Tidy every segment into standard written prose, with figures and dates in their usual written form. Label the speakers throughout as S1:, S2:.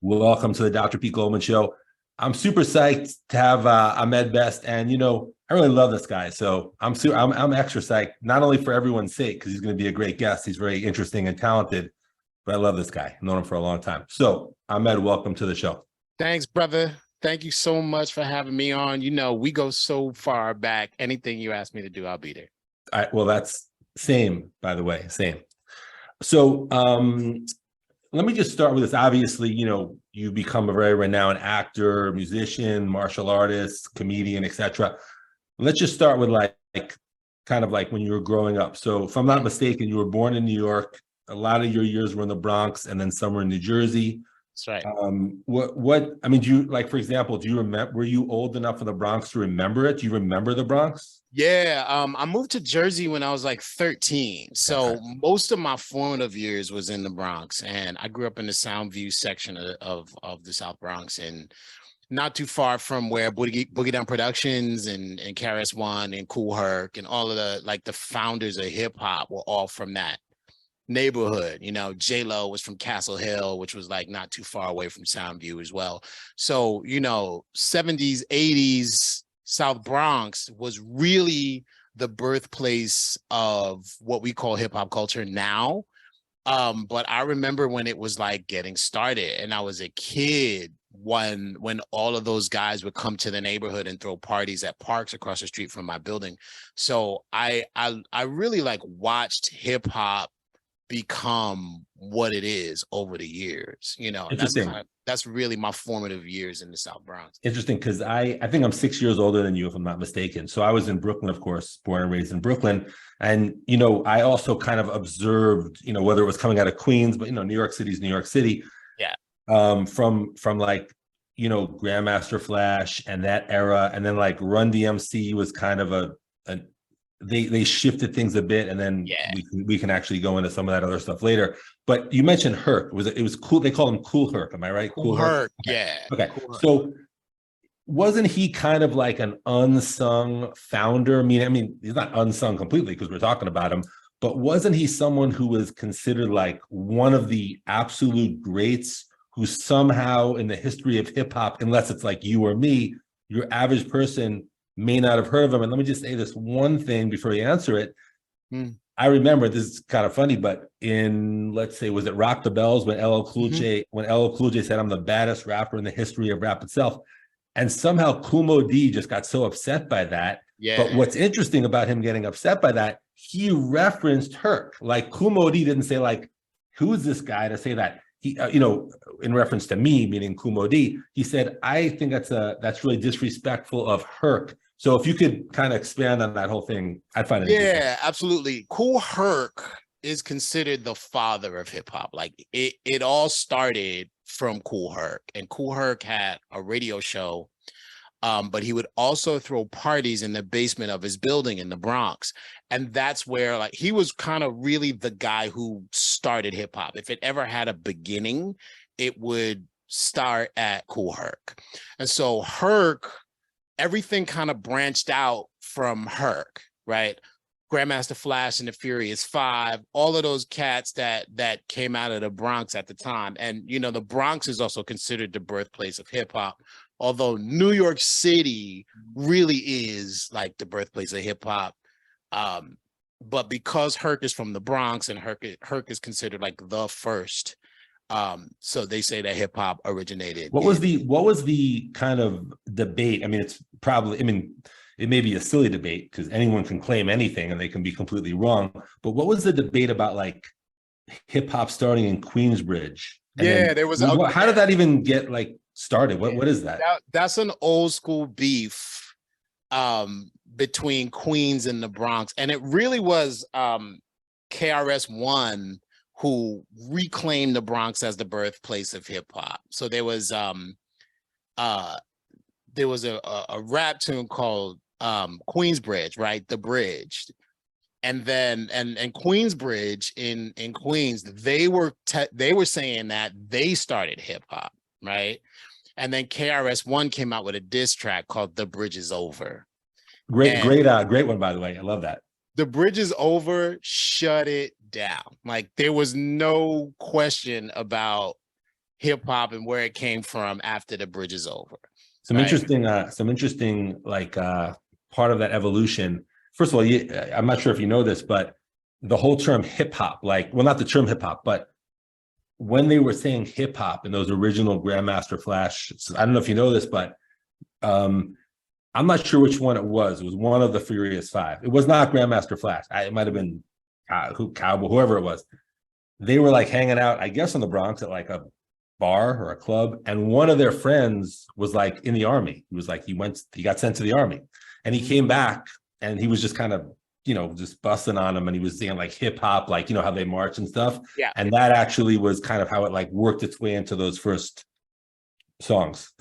S1: Welcome to the Dr. Pete Goldman Show. I'm super psyched to have Ahmed Best, and I really love this guy. So I'm extra psyched, not only for everyone's sake because he's going to be a great guest. He's very interesting and talented, but I love this guy. I've known him for a long time. So Ahmed, welcome to the show.
S2: Thanks, brother. Thank you so much for having me on. We go so far back. Anything you ask me to do, I'll be there.
S1: All right, well, that's same, by the way, same. So let me just start with this. Obviously, you've become a very renowned actor, musician, martial artist, comedian, etc. Let's just start with kind of like when you were growing up. So if I'm not mistaken, you were born in New York. A lot of your years were in the Bronx and then somewhere in New Jersey.
S2: That's right.
S1: Do you, like, for example, do you remember, were you old enough in the Bronx to remember it? Do you remember the Bronx?
S2: Yeah, I moved to Jersey when I was like 13. So most of my formative years was in the Bronx, and I grew up in the Soundview section of the South Bronx, and not too far from where Boogie Down Productions and KRS-One and Kool Herc and all of the founders of hip hop were all from that neighborhood. J-Lo was from Castle Hill, which was like not too far away from Soundview as well. So 70s, 80s South Bronx was really the birthplace of what we call hip hop culture now. But I remember when it was like getting started, and I was a kid when all of those guys would come to the neighborhood and throw parties at parks across the street from my building. So I really watched hip hop become what it is over the years. That's really my formative years in the South Bronx.
S1: Interesting, because I think I'm 6 years older than you, if I'm not mistaken. So I was in Brooklyn, of course, born and raised in Brooklyn. And, I also kind of observed, whether it was coming out of Queens, but, New York City's New York City.
S2: Yeah.
S1: From Grandmaster Flash and that era. And then Run DMC was kind of they shifted things a bit, and then we can actually go into some of that other stuff later. But you mentioned Herc. It was cool. They call him Kool Herc. Am I right?
S2: Kool Herc. Yeah.
S1: Okay. So wasn't he kind of like an unsung founder? I mean, he's not unsung completely because we're talking about him, but wasn't he someone who was considered like one of the absolute greats who somehow in the history of hip hop, unless it's like you or me, your average person may not have heard of him? And let me just say this one thing before you answer it. I remember, this is kind of funny, but in, let's say, was it Rock the Bells when LL Cool J said, "I'm the baddest rapper in the history of rap itself," and somehow Kool Moe Dee just got so upset by that.
S2: Yeah.
S1: But what's interesting about him getting upset by that, he referenced Herc. Like Kool Moe Dee didn't say who is this guy to say that? He, in reference to me, meaning Kool Moe Dee, he said, "I think that's really disrespectful of Herc." So if you could kind of expand on that whole thing, I'd find it interesting.
S2: Yeah, absolutely. Kool Herc is considered the father of hip hop. It all started from Kool Herc, and Kool Herc had a radio show, but he would also throw parties in the basement of his building in the Bronx. And that's where he was kind of really the guy who started hip hop. If it ever had a beginning, it would start at Kool Herc. And so Herc, everything kind of branched out from Herc, right? Grandmaster Flash and the Furious Five, all of those cats that came out of the Bronx at the time. And, the Bronx is also considered the birthplace of hip hop, although New York City really is like the birthplace of hip hop. But because Herc is from the Bronx and Herc is considered like the first, so they say that hip hop originated.
S1: What was the kind of debate? I mean, it may be a silly debate because anyone can claim anything and they can be completely wrong. But what was the debate about hip hop starting in Queensbridge?
S2: There was.
S1: How did that even get started? What is that?
S2: That's an old school beef between Queens and the Bronx, and it really was KRS-One who reclaimed the Bronx as the birthplace of hip hop. So there was a rap tune called Queensbridge, right? The Bridge. And then and Queensbridge in Queens, they were saying that they started hip hop, right? And then KRS-One came out with a diss track called The Bridge Is Over.
S1: Great one, by the way. I love that.
S2: The Bridge Is Over shut it down. There was no question about hip hop and where it came from after the bridge is over.
S1: Some
S2: right?
S1: interesting like part of that evolution. First of all, I'm not sure if you know this, but the whole term hip hop, like, well, not the term hip hop, but when they were saying hip hop in those original Grandmaster Flash, I don't know if you know this, but I'm not sure which one it was. It was one of the Furious Five. It was not Grandmaster Flash. It might have been Cowboy, whoever it was. They were like hanging out, I guess, in the Bronx at like a bar or a club, and one of their friends was like in the army. He was like, he got sent to the army, and he came back, and he was just kind of, just busting on him, and he was saying like hip hop, like, how they march and stuff.
S2: Yeah.
S1: And that actually was kind of how it like worked its way into those first songs.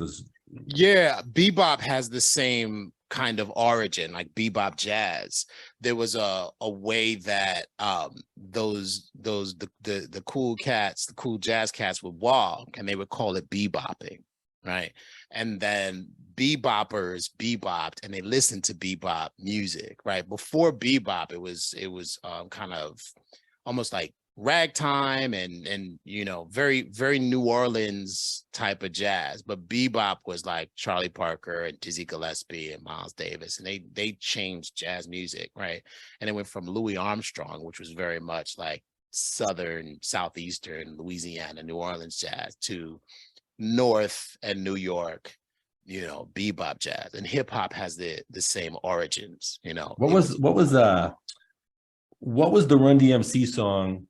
S2: Yeah, bebop has the same kind of origin, like bebop jazz. There was a way that the cool cats, the cool jazz cats would walk, and they would call it bebopping, right? And then beboppers bebopped, and they listened to bebop music, right? Before bebop, it was kind of almost like ragtime and very, very New Orleans type of jazz. But bebop was like Charlie Parker and Dizzy Gillespie and Miles Davis, and they changed jazz music, right? And it went from Louis Armstrong, which was very much like southern, southeastern Louisiana, New Orleans jazz, to North and New York, bebop jazz. And hip hop has the same origins.
S1: What was the Run DMC song?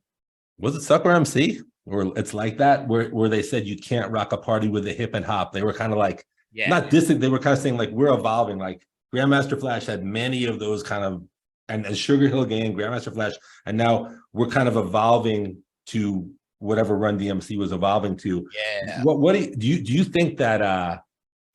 S1: Was it Sucker MC? Or It's Like That, where they said you can't rock a party with a hip and hop. They were kind of like, not dissing, they were kind of saying like, we're evolving. Like Grandmaster Flash had many of those kind of, and Sugar Hill Gang, Grandmaster Flash, and now we're kind of evolving to whatever Run DMC was evolving to.
S2: Yeah.
S1: What do you think that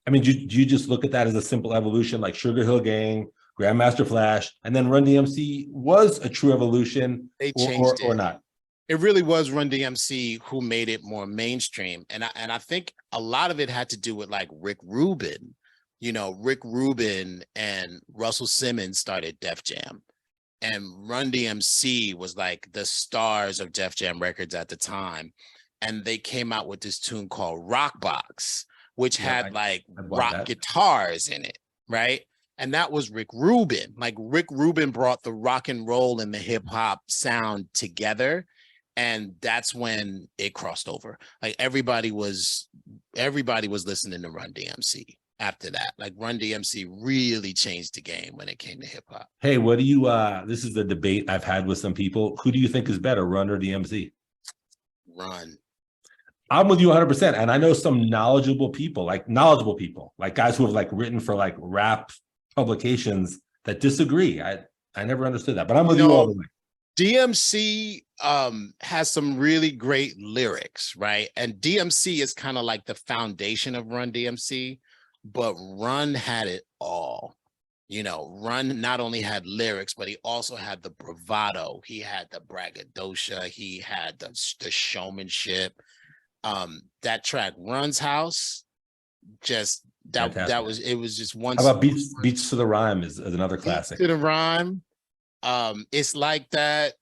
S1: do you just look at that as a simple evolution, like Sugar Hill Gang, Grandmaster Flash, and then Run DMC was a true evolution?
S2: They changed
S1: or not?
S2: It really was Run DMC who made it more mainstream. And I think a lot of it had to do with like Rick Rubin. Rick Rubin and Russell Simmons started Def Jam. And Run DMC was like the stars of Def Jam Records at the time. And they came out with this tune called Rock Box, which had rock guitars in it, right? And that was Rick Rubin. Like Rick Rubin brought the rock and roll and the hip hop sound together. And that's when it crossed over. Like everybody was listening to Run DMC after that. Like Run DMC really changed the game when it came to hip hop.
S1: Hey, what do you this is the debate I've had with some people. Who do you think is better, Run or DMC?
S2: Run.
S1: I'm with you 100%. And I know some knowledgeable people, like guys who have like written for like rap publications that disagree. I never understood that, but I'm with you all the way.
S2: DMC has some really great lyrics, right? And DMC is kind of like the foundation of Run DMC, but Run had it all. Run not only had lyrics, but he also had the bravado. He had the braggadocio. He had the showmanship. That track, Run's House, just that was just one.
S1: How about Beats to the Rhyme is another classic.
S2: Beats to the Rhyme. It's Like That,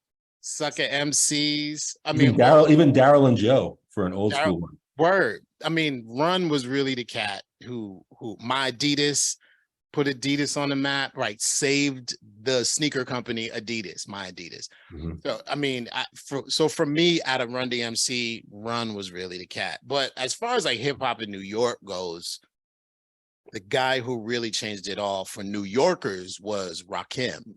S2: Sucker MCs.
S1: Even Daryl and Joe for an old school one.
S2: Word. Run was really the cat who My Adidas put Adidas on the map, right? Saved the sneaker company Adidas, My Adidas. Mm-hmm. So for me, out of Run DMC, Run was really the cat. But as far as like hip hop in New York goes, the guy who really changed it all for New Yorkers was Rakim.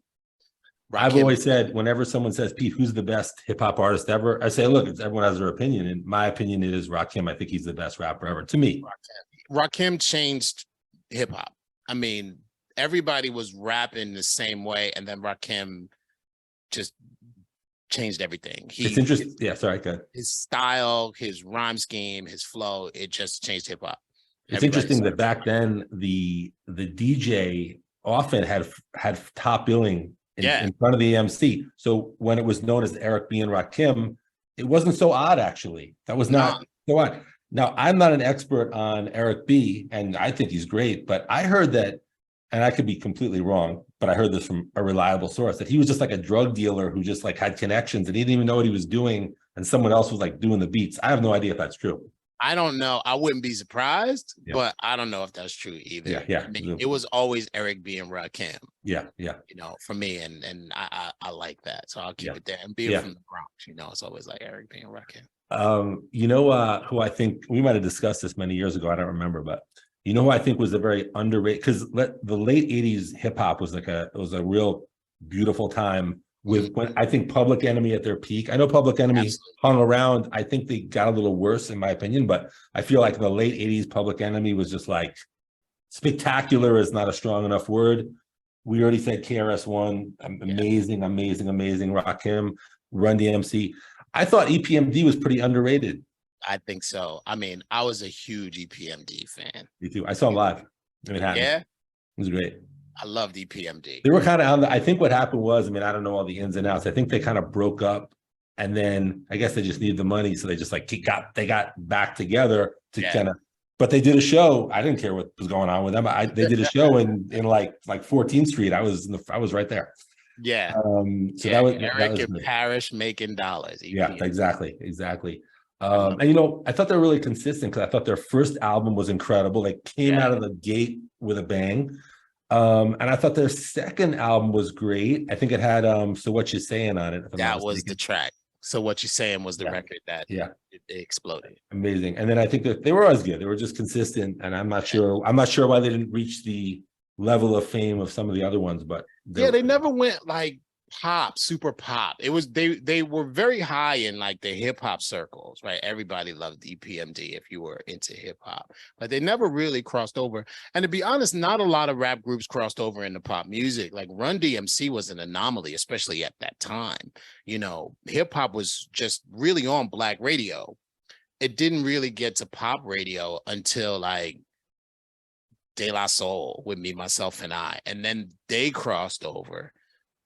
S1: I've always said, whenever someone says, Pete, who's the best hip hop artist ever? I say, look, everyone has their opinion. In my opinion, it is Rakim. I think he's the best rapper ever to me.
S2: Rakim changed hip hop. Everybody was rapping the same way, and then Rakim just changed everything.
S1: It's interesting. Yeah, sorry, go ahead.
S2: His style, his rhyme scheme, his flow, it just changed hip hop.
S1: It's interesting that back then the DJ often had top billing in front of the MC. So when it was known as Eric B and Rakim, it wasn't so odd, actually. That was not so odd. Now, I'm not an expert on Eric B, and I think he's great, but I heard that, and I could be completely wrong, but I heard this from a reliable source, that he was just like a drug dealer who just like had connections and he didn't even know what he was doing, and someone else was like doing the beats. I have no idea if that's true.
S2: I don't know. I wouldn't be surprised,
S1: Yeah.
S2: but I don't know if that's true either.
S1: Yeah, yeah.
S2: I mean, it was always Eric B and Rakim,
S1: Yeah, yeah.
S2: for me, and I like that, so I'll keep
S1: Yeah.
S2: it there. And being from the Bronx, it's always like Eric B and Rakim.
S1: Who I think we might have discussed this many years ago. I don't remember, but who I think was a very underrated, because the late 80s hip hop was it was a real beautiful time with when I think Public Enemy at their peak. I know Public Enemy
S2: Absolutely.
S1: hung around. I think they got a little worse in my opinion, but I feel like the late 80s Public Enemy was just like spectacular is not a strong enough word. We already said KRS-One, amazing, amazing, amazing. Rakim, Run DMC. I thought EPMD was pretty underrated.
S2: I think so. I mean, I was a huge EPMD fan.
S1: Me too. I saw him live in Manhattan.
S2: Yeah,
S1: it was great.
S2: I loved EPMD.
S1: They were kind of on I think what happened was, I don't know all the ins and outs. I think they kind of broke up, and then I guess they just needed the money, so they just they got back together to kind of. But they did a show. I didn't care what was going on with them. They did a show in like 14th Street. I was right there.
S2: Yeah.
S1: So that was
S2: Eric and Parrish making dollars.
S1: EPMD. Yeah, exactly. And I thought they were really consistent, because I thought their first album was incredible. They came out of the gate with a bang. And I thought their second album was great. I think it had So What You Saying on it.
S2: That was the track. So What You Saying was the record that it exploded.
S1: Amazing. And then I think that they were always good. They were just consistent. And I'm not sure why they didn't reach the level of fame of some of the other ones, but
S2: they never went like pop, super pop. It was they were very high in like the hip hop circles, right? Everybody loved EPMD if you were into hip hop, but they never really crossed over. And to be honest, not a lot of rap groups crossed over into pop music. Like Run DMC was an anomaly, especially at that time. Hip hop was just really on Black radio. It didn't really get to pop radio until like De La Soul with Me, Myself, and I, and then they crossed over.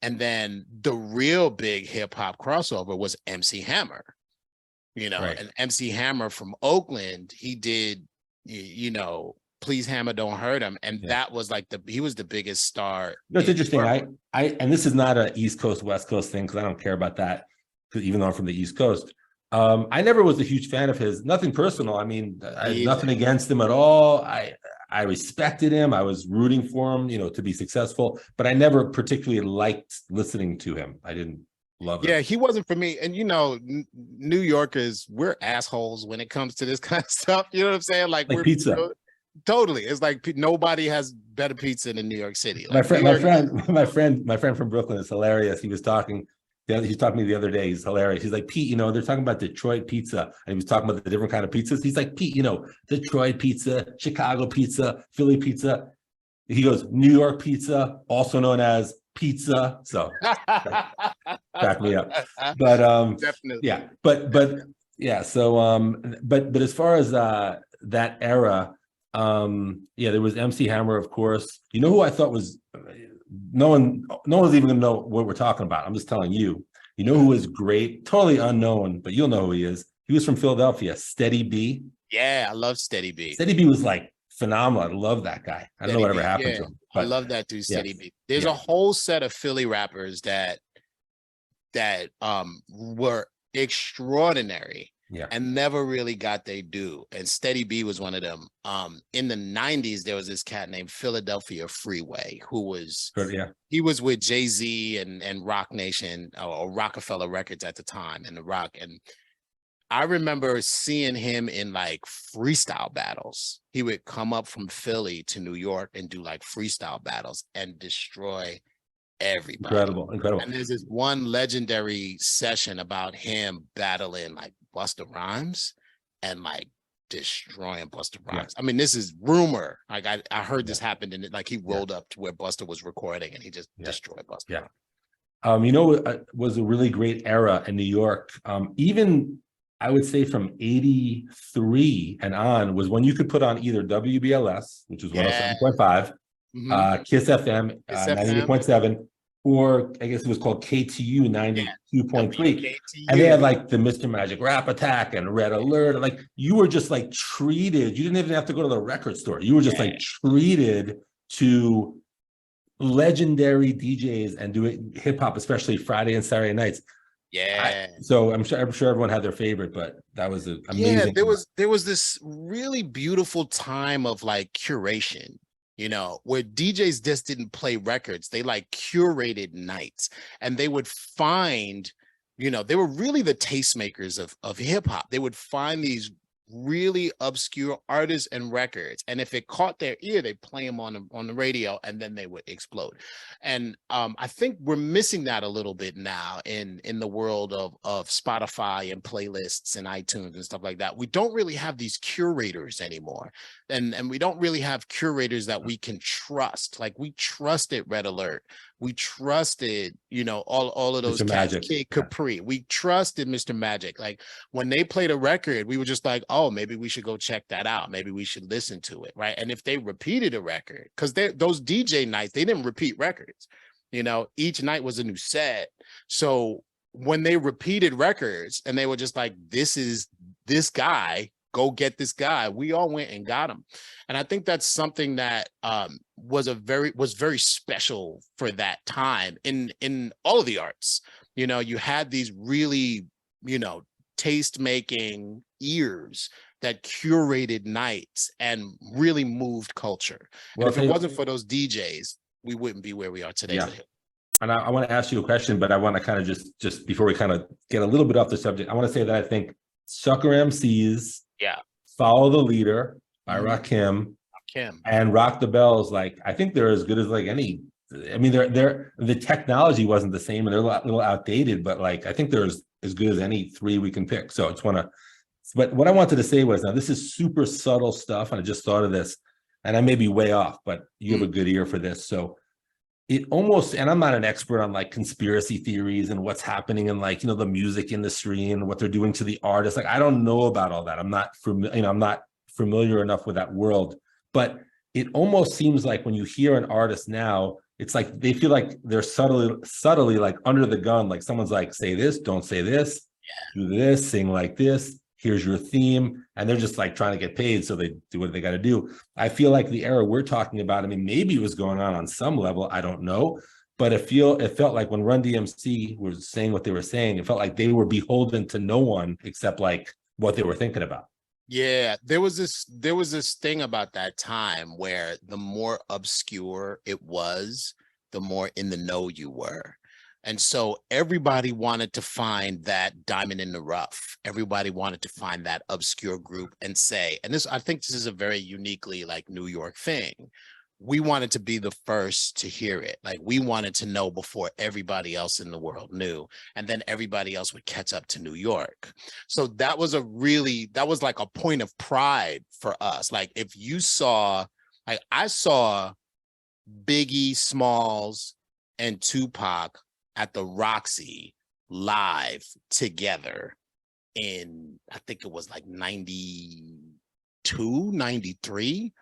S2: And then the real big hip hop crossover was MC Hammer, and MC Hammer from Oakland, he did, Please Hammer, Don't Hurt Him. And that was like he was the biggest star.
S1: That's interesting. And this is not an East Coast, West Coast thing, because I don't care about that, even though I'm from the East Coast. I never was a huge fan of his, nothing personal. I mean, I have nothing against him at all. I respected him. I was rooting for him, to be successful, but I never particularly liked listening to him. I didn't love it.
S2: Yeah, he wasn't for me. And, New Yorkers, we're assholes when it comes to this kind of stuff. You know what I'm saying? Like we're
S1: pizza.
S2: Totally. It's like nobody has better pizza than New York City.
S1: Like my friend from Brooklyn is hilarious. He was talking to me the other day. He's hilarious. He's like, Pete, they're talking about Detroit pizza. And he was talking about the different kind of pizzas. He's like, Pete, Detroit pizza, Chicago pizza, Philly pizza. He goes, New York pizza, also known as pizza. So back me up. But
S2: definitely.
S1: Yeah. But yeah. So but as far as that era, there was MC Hammer, of course. Who I thought was no one's even gonna know what we're talking about. I'm just telling you. Who was great, totally unknown, but you'll know who he is. He was from Philadelphia, Steady B.
S2: Yeah, I love Steady B.
S1: Steady B was like phenomenal. I love that guy. I don't know whatever happened to him.
S2: But I love that dude, Steady B. There's a whole set of Philly rappers that were extraordinary.
S1: Yeah.
S2: And never really got their due. And Steady B was one of them. In the 90s, there was this cat named Philadelphia Freeway, who was he was with Jay-Z and Rock Nation or Rockefeller Records at the time, and the Rock. And I remember seeing him in like freestyle battles. He would come up from Philly to New York and do like freestyle battles and destroy everybody.
S1: Incredible.
S2: And there's this one legendary session about him battling like Busta Rhymes and like destroying Busta Rhymes. I mean, this is rumor. Like I heard this happened, and like he rolled up to where Busta was recording and he just destroyed Busta.
S1: Yeah. Was a really great era in New York. Even I would say from 83 and on was when you could put on either WBLS, which was 107.5, Kiss FM, 98.7, or I guess it was called KTU 92.3. And they had like the Mr. Magic Rap Attack and Red Alert. Like you were just like treated, you didn't even have to go to the record store. You were just like treated to legendary DJs and doing hip hop, especially Friday and Saturday nights.
S2: Yeah.
S1: So I'm sure everyone had their favorite, but that was an
S2: Yeah,
S1: amazing.
S2: there was this really beautiful time of like curation, where DJs just didn't play records. They like curated nights, and they would find, they were really the tastemakers of hip hop. They would find these really obscure artists and records, and if it caught their ear, they play them on the radio, and then they would explode. And I think we're missing that a little bit now in the world of Spotify and playlists and iTunes and stuff like that. We don't really have these curators anymore, and we don't really have curators that we can trust. Like we trusted Red Alert, we trusted, all of those
S1: Mr.
S2: cats,
S1: Magic.
S2: Kid Capri. We trusted Mr. Magic. Like when they played a record, we were just like, oh, maybe we should go check that out. Maybe we should listen to it, right? And if they repeated a record, because those DJ nights, they didn't repeat records. Each night was a new set. So when they repeated records and they were just like, this is this guy, go get this guy, we all went and got him. And I think that's something that was very special for that time in all of the arts. You had these really, taste making ears that curated nights and really moved culture.
S1: Well,
S2: and if it wasn't for those DJs, we wouldn't be where we are today.
S1: Yeah. And I want to ask you a question, but I want to kind of just before we kind of get a little bit off the subject, I want to say that I think Sucker MCs, Follow the Leader by Rakim, and Rock the Bells, like I think they're as good as like any. I mean, they're the technology wasn't the same and they're a little outdated, but like I think they're as good as any three we can pick. So I just want to. But what I wanted to say was, now this is super subtle stuff, and I just thought of this, and I may be way off, but you have a good ear for this. So it almost, and I'm not an expert on like conspiracy theories and what's happening in like, the music industry and what they're doing to the artists. Like, I don't know about all that. I'm not familiar, I'm not familiar enough with that world, but it almost seems like when you hear an artist now, it's like they feel like they're subtly like under the gun. Like someone's like, say this, don't say this, do this, sing like this. Here's your theme. And they're just like trying to get paid. So they do what they got to do. I feel like the era we're talking about, I mean, maybe it was going on some level. I don't know. But it felt like when Run DMC was saying what they were saying, it felt like they were beholden to no one except like what they were thinking about.
S2: Yeah, there was this thing about that time where the more obscure it was, the more in the know you were. And so everybody wanted to find that diamond in the rough. Everybody wanted to find that obscure group and say, and I think this is a very uniquely like New York thing. We wanted to be the first to hear it. Like we wanted to know before everybody else in the world knew, and then everybody else would catch up to New York. So that was like a point of pride for us. Like if you saw, like I saw Biggie, Smalls, and Tupac at the Roxy live together in, I think it was like 92, 93.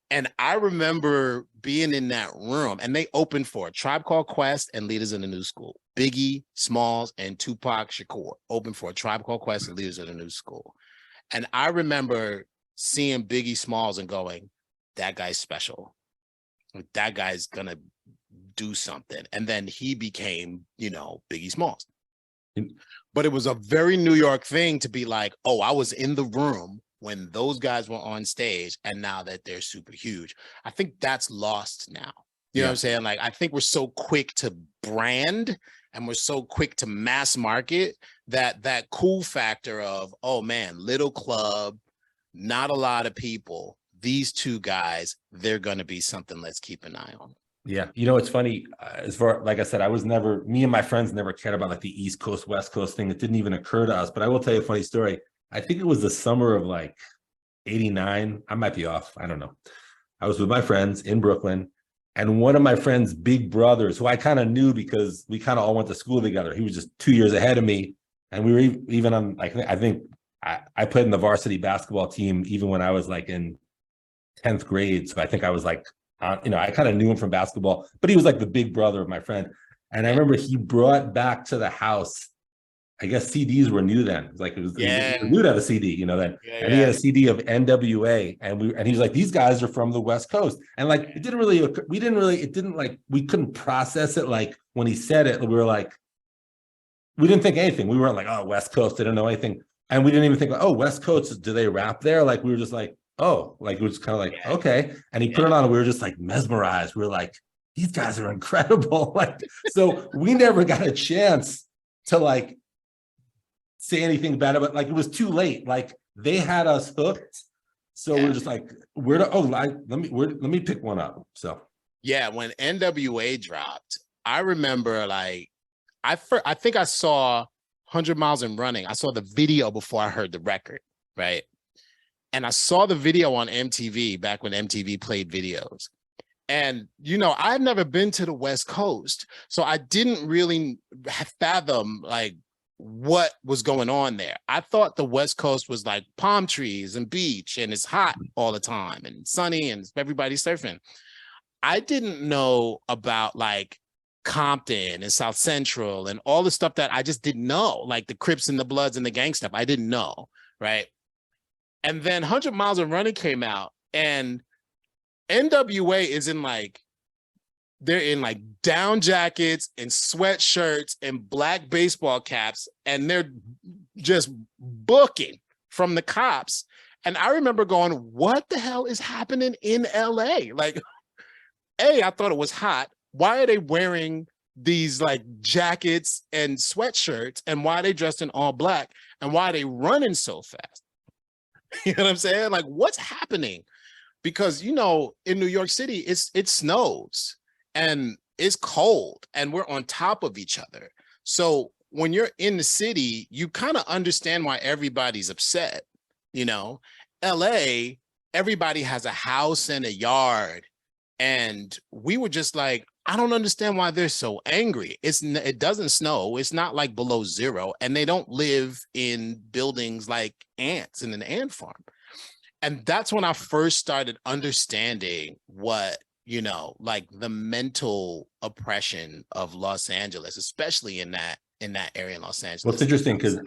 S2: And I remember being in that room, and they opened for a Tribe Called Quest and Leaders of the New School. Biggie, Smalls, and Tupac Shakur opened for a Tribe Called Quest and Leaders of the New School. And I remember seeing Biggie Smalls and going, that guy's special. That guy's gonna do something. And then he became, Biggie Smalls. But it was a very New York thing to be like, oh, I was in the room when those guys were on stage, and now that they're super huge. I think that's lost now. You know what I'm saying? Like, I think we're so quick to brand and we're so quick to mass market that cool factor of, oh man, little club, not a lot of people, these two guys, they're going to be something. Let's keep an eye on.
S1: Yeah. It's funny, as far, like I said, me and my friends never cared about like the East Coast, West Coast thing. It didn't even occur to us, but I will tell you a funny story. I think it was the summer of like 89. I might be off. I don't know. I was with my friends in Brooklyn, and one of my friend's big brothers, who I kind of knew because we kind of all went to school together. He was just 2 years ahead of me. And we were even on, like, I think I played in the varsity basketball team even when I was like in 10th grade. So I think I was like, I kind of knew him from basketball, but he was like the big brother of my friend. And I remember he brought back to the house, I guess CDs were new then. It was new to have a CD, then. And he had a CD of NWA, and he was like, these guys are from the West Coast. And like, we couldn't process it. Like when he said it, we were like, we didn't think anything. We weren't like, oh, West Coast, didn't know anything. And we didn't even think, like, oh, West Coast, do they rap there? Like, we were just like, oh, like, it was kind of like,
S2: Yeah.
S1: okay. And he put it on, and we were just like mesmerized. We were like, these guys are incredible. Like, so we never got a chance to like say anything about it, but like, it was too late. Like, they had us hooked. So we're just like, where to, let me pick one up. So
S2: yeah, when NWA dropped, I remember like, I think I saw 100 Miles and Running. I saw the video before I heard the record, right? And I saw the video on MTV back when MTV played videos. And, you know, I'd never been to the West Coast, so I didn't really fathom like what was going on there. I thought the West Coast was like palm trees and beach, and it's hot all the time and sunny and everybody's surfing. I didn't know about like Compton and South Central and all the stuff that I just didn't know, like the Crips and the Bloods and the gang stuff. I didn't know, right? And then 100 Miles of Running came out, and NWA is in like, they're in like down jackets and sweatshirts and black baseball caps, and they're just booking from the cops. And I remember going, what the hell is happening in LA? Like, I thought it was hot. Why are they wearing these like jackets and sweatshirts? And why are they dressed in all black? And why are they running so fast? You know what I'm saying? Like, what's happening? Because, you know, in New York City, it snows and it's cold and we're on top of each other. So when you're in the city, you kind of understand why everybody's upset. You know, LA, everybody has a house and a yard. And we were just like, I don't understand why they're so angry. It doesn't snow. It's not like below zero. And they don't live in buildings like ants in an ant farm. And that's when I first started understanding what, you know, like the mental oppression of Los Angeles, especially in that area in Los Angeles.
S1: Well, it's interesting because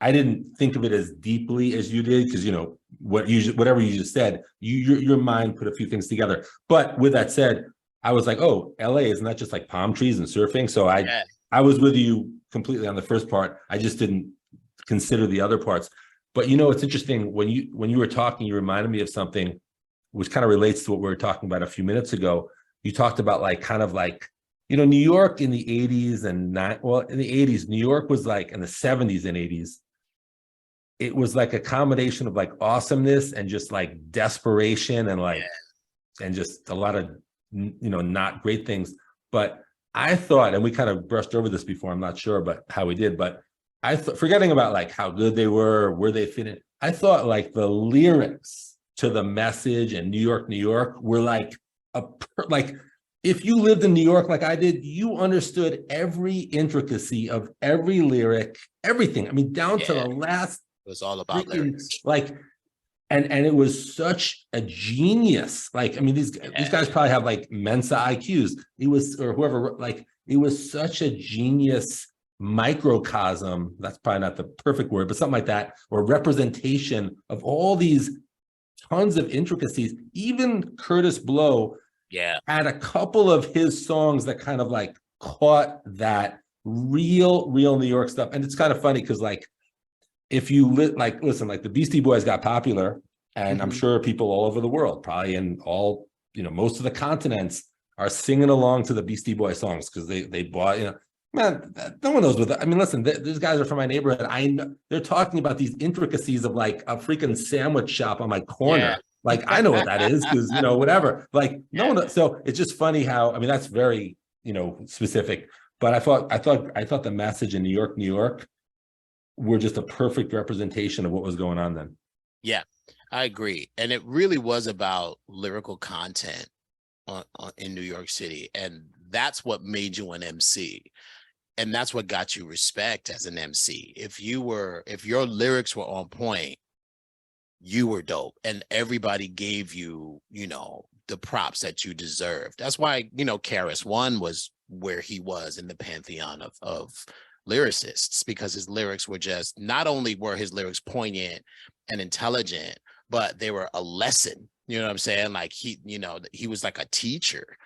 S1: I didn't think of it as deeply as you did, because, you know, whatever you just said, your mind put a few things together. But with that said, I was like, oh, LA is not just like palm trees and surfing. So I was with you completely on the first part. I just didn't consider the other parts. But, you know, it's interesting, when you were talking, you reminded me of something which kind of relates to what we were talking about a few minutes ago. You talked about like kind of like, you know, New York in the 80s and in the 80s, New York was like, in the 70s and 80s, it was like a combination of like awesomeness and just like desperation and like, and just a lot of, you know, not great things. But I thought, and we kind of brushed over this before, I'm not sure but how we did, but I thought, forgetting about like how good they were, where they fit in, I thought like the lyrics to The Message and New York were like like, if you lived in New York like I did, you understood every intricacy of every lyric, everything. I mean, down to the last.
S2: It was all about lyrics.
S1: Like, and it was such a genius. Like, I mean, these guys probably have like Mensa IQs. It was, or whoever, like, it was such a genius microcosm. That's probably not the perfect word, but something like that, or representation of all these tons of intricacies. Even Curtis Blow had a couple of his songs that kind of like caught that real New York stuff. And it's kind of funny because like, if you listen, like the Beastie Boys got popular, and I'm sure people all over the world, probably in all, you know, most of the continents, are singing along to the Beastie Boys songs because they bought, you know, man, no one knows what that. I mean, listen, these guys are from my neighborhood. I know they're talking about these intricacies of like a freaking sandwich shop on my corner. Like, I know what that is because, you know, whatever. Like, no one. So it's just funny how, I mean, that's very, you know, specific. But I thought The Message in New York were just a perfect representation of what was going on then.
S2: Yeah, I agree. And it really was about lyrical content in New York City. And that's what made you an MC. And that's what got you respect as an MC. If your lyrics were on point, you were dope. And everybody gave you, you know, the props that you deserved. That's why, you know, KRS-One was where he was in the pantheon of lyricists, because his lyrics were just, not only were his lyrics poignant and intelligent, but they were a lesson. You know what I'm saying? Like he was like a teacher.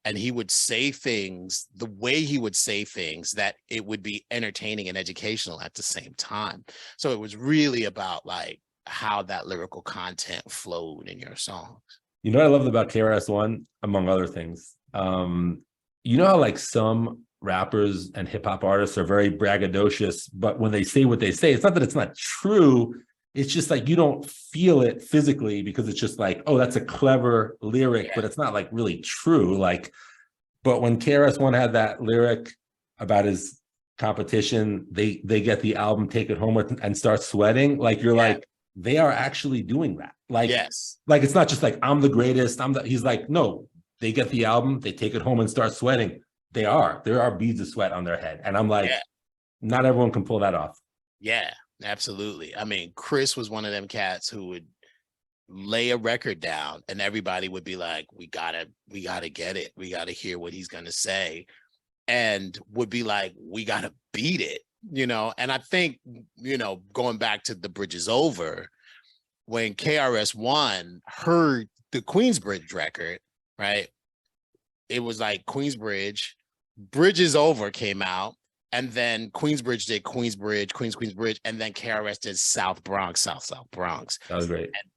S2: and he would say things the way he would say things that it would be entertaining and educational at the same time. So it was really about like how that lyrical content flowed in your songs.
S1: You know what I loved about KRS-One, among other things? You know how like some rappers and hip hop artists are very braggadocious, but when they say what they say, it's not that it's not true. It's just like you don't feel it physically because it's just like, oh, that's a clever lyric, but it's not like really true. Like, but when KRS-One had that lyric about his competition, they get the album, take it home with, and start sweating. Like you're like, they are actually doing that. Like, like it's not just like I'm the greatest. He's like, no, they get the album, they take it home and start sweating. There are beads of sweat on their head. And I'm like, not everyone can pull that off.
S2: Yeah, absolutely. I mean, Chris was one of them cats who would lay a record down and everybody would be like, we gotta get it. We gotta hear what he's gonna say. And would be like, we gotta beat it, you know? And I think, you know, going back to The Bridge Is Over, when KRS-One heard the Queensbridge record, right? It was like Queensbridge, Bridge Is Over came out, and then Queensbridge did Queensbridge, Queensbridge, and then KRS did South Bronx, South Bronx.
S1: That was great.
S2: And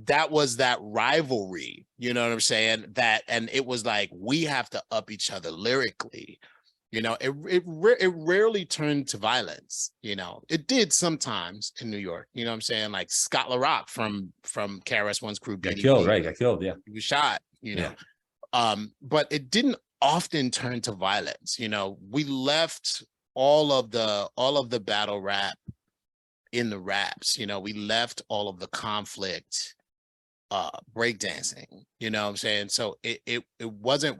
S2: that was that rivalry, you know what I'm saying? And it was like, we have to up each other lyrically. You know, it rarely turned to violence. You know, it did sometimes in New York. You know what I'm saying? Like Scott LaRock from KRS-One's crew
S1: got killed, right? Got killed, yeah.
S2: He was shot, you know. But it didn't often turn to violence. You know, we left all of the battle rap in the raps. You know, we left all of the conflict breakdancing. You know what I'm saying? So it wasn't,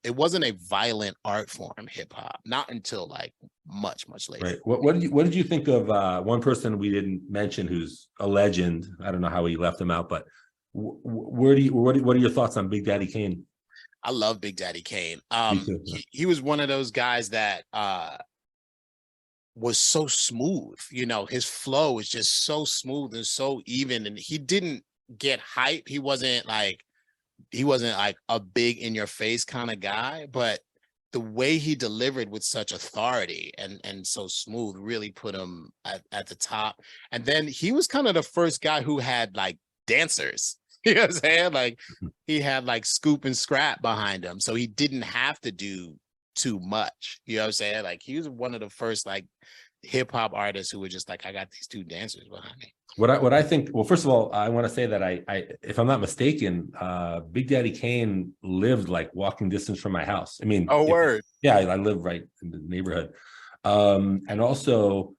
S2: it wasn't a violent art form, hip hop, not until like much later.
S1: Right. What did you think of one person we didn't mention who's a legend? I don't know how we left him out, but what are your thoughts on Big Daddy Kane?
S2: I love Big Daddy Kane.
S1: Me too.
S2: He was one of those guys that was so smooth. You know, his flow is just so smooth and so even, and he didn't get hype. He wasn't like a big in your face kind of guy, but the way he delivered with such authority and so smooth really put him at the top. And then he was kind of the first guy who had like dancers, you know what I'm saying? Like he had like Scoop and Scrap behind him. So he didn't have to do too much, you know what I'm saying? Like he was one of the first like hip hop artists who were just like, I got these two dancers behind me.
S1: What I think, well, first of all, I want to say that I if I'm not mistaken, Big Daddy Kane lived like walking distance from my house. I mean,
S2: word.
S1: Yeah, I live right in the neighborhood. And also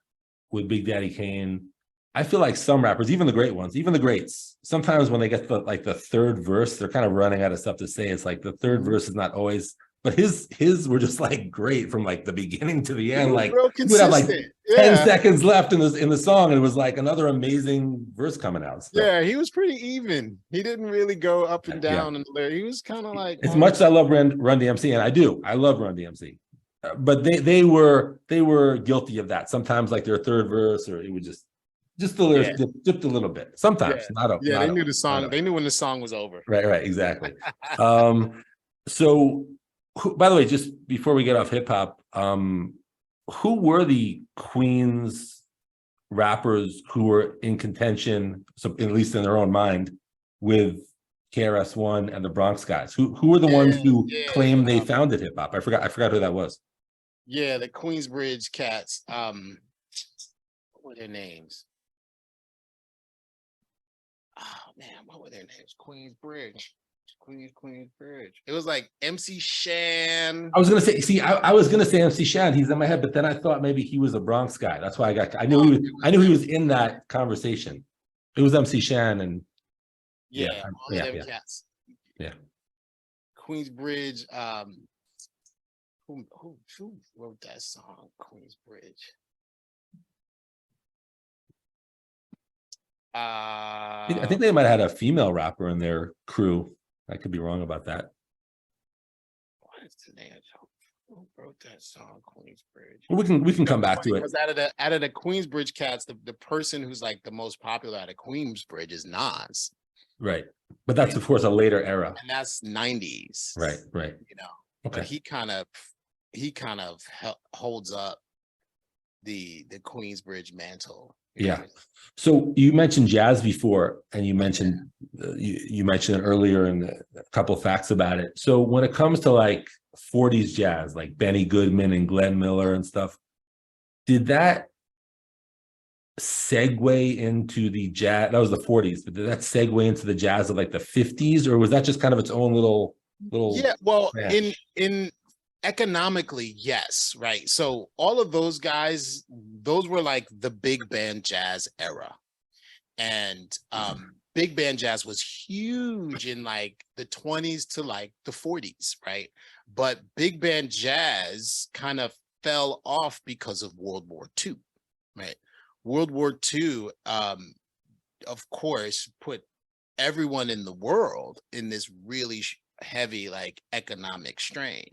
S1: with Big Daddy Kane, I feel like some rappers, even the great ones, even the greats, sometimes when they get the third verse, they're kind of running out of stuff to say. It's like the third verse is not always, but his were just like great from like the beginning to the end. Like he would have like 10 seconds left in the song, and it was like another amazing verse coming out. So.
S2: Yeah, he was pretty even. He didn't really go up and down in there. He was kind of like,
S1: as much as I love Run DMC, and I love Run DMC, but they were guilty of that. Sometimes like their third verse, or it would just the lyrics dipped a little bit. Sometimes
S2: they knew the song. They knew when the song was over.
S1: Right, exactly. So, by the way, just before we get off hip hop, who were the Queens rappers who were in contention, so at least in their own mind, with KRS-One and the Bronx guys? Who were the ones who claimed they founded hip hop? I forgot who that was.
S2: Yeah, the Queensbridge cats. What were their names? Oh man, what were their names? Queensbridge. It was like MC Shan.
S1: I was gonna say, see, I was gonna say MC Shan. He's in my head, but then I thought maybe he was a Bronx guy. That's why I knew he was in that conversation. It was MC Shan and
S2: cats. Yeah. Queensbridge. Who wrote that song? Queensbridge.
S1: I think they might have had a female rapper in their crew. I could be wrong about that.
S2: What is the name? Who wrote that song, Queensbridge?
S1: Well, we can come back to it.
S2: Because out of the Queensbridge cats, the person who's like the most popular out of Queensbridge is Nas.
S1: Right. But that's, of course, a later era.
S2: And that's 90s.
S1: Right.
S2: But
S1: Okay.
S2: he kind of holds up the Queensbridge mantle.
S1: Yeah. So you mentioned jazz before, and you mentioned you mentioned it earlier in a couple of facts about it. So when it comes to like 40s jazz, like Benny Goodman and Glenn Miller and stuff, did that segue into the jazz? That was the 40s, but did that segue into the jazz of like the 50s, or was that just kind of its own little?
S2: Yeah, well,
S1: branch?
S2: in economically, yes, right. So all of those guys, those were like the big band jazz era. And big band jazz was huge in like the 20s to like the 40s, right? But big band jazz kind of fell off because of World War II, right? World War II, of course, put everyone in the world in this really heavy like economic strain.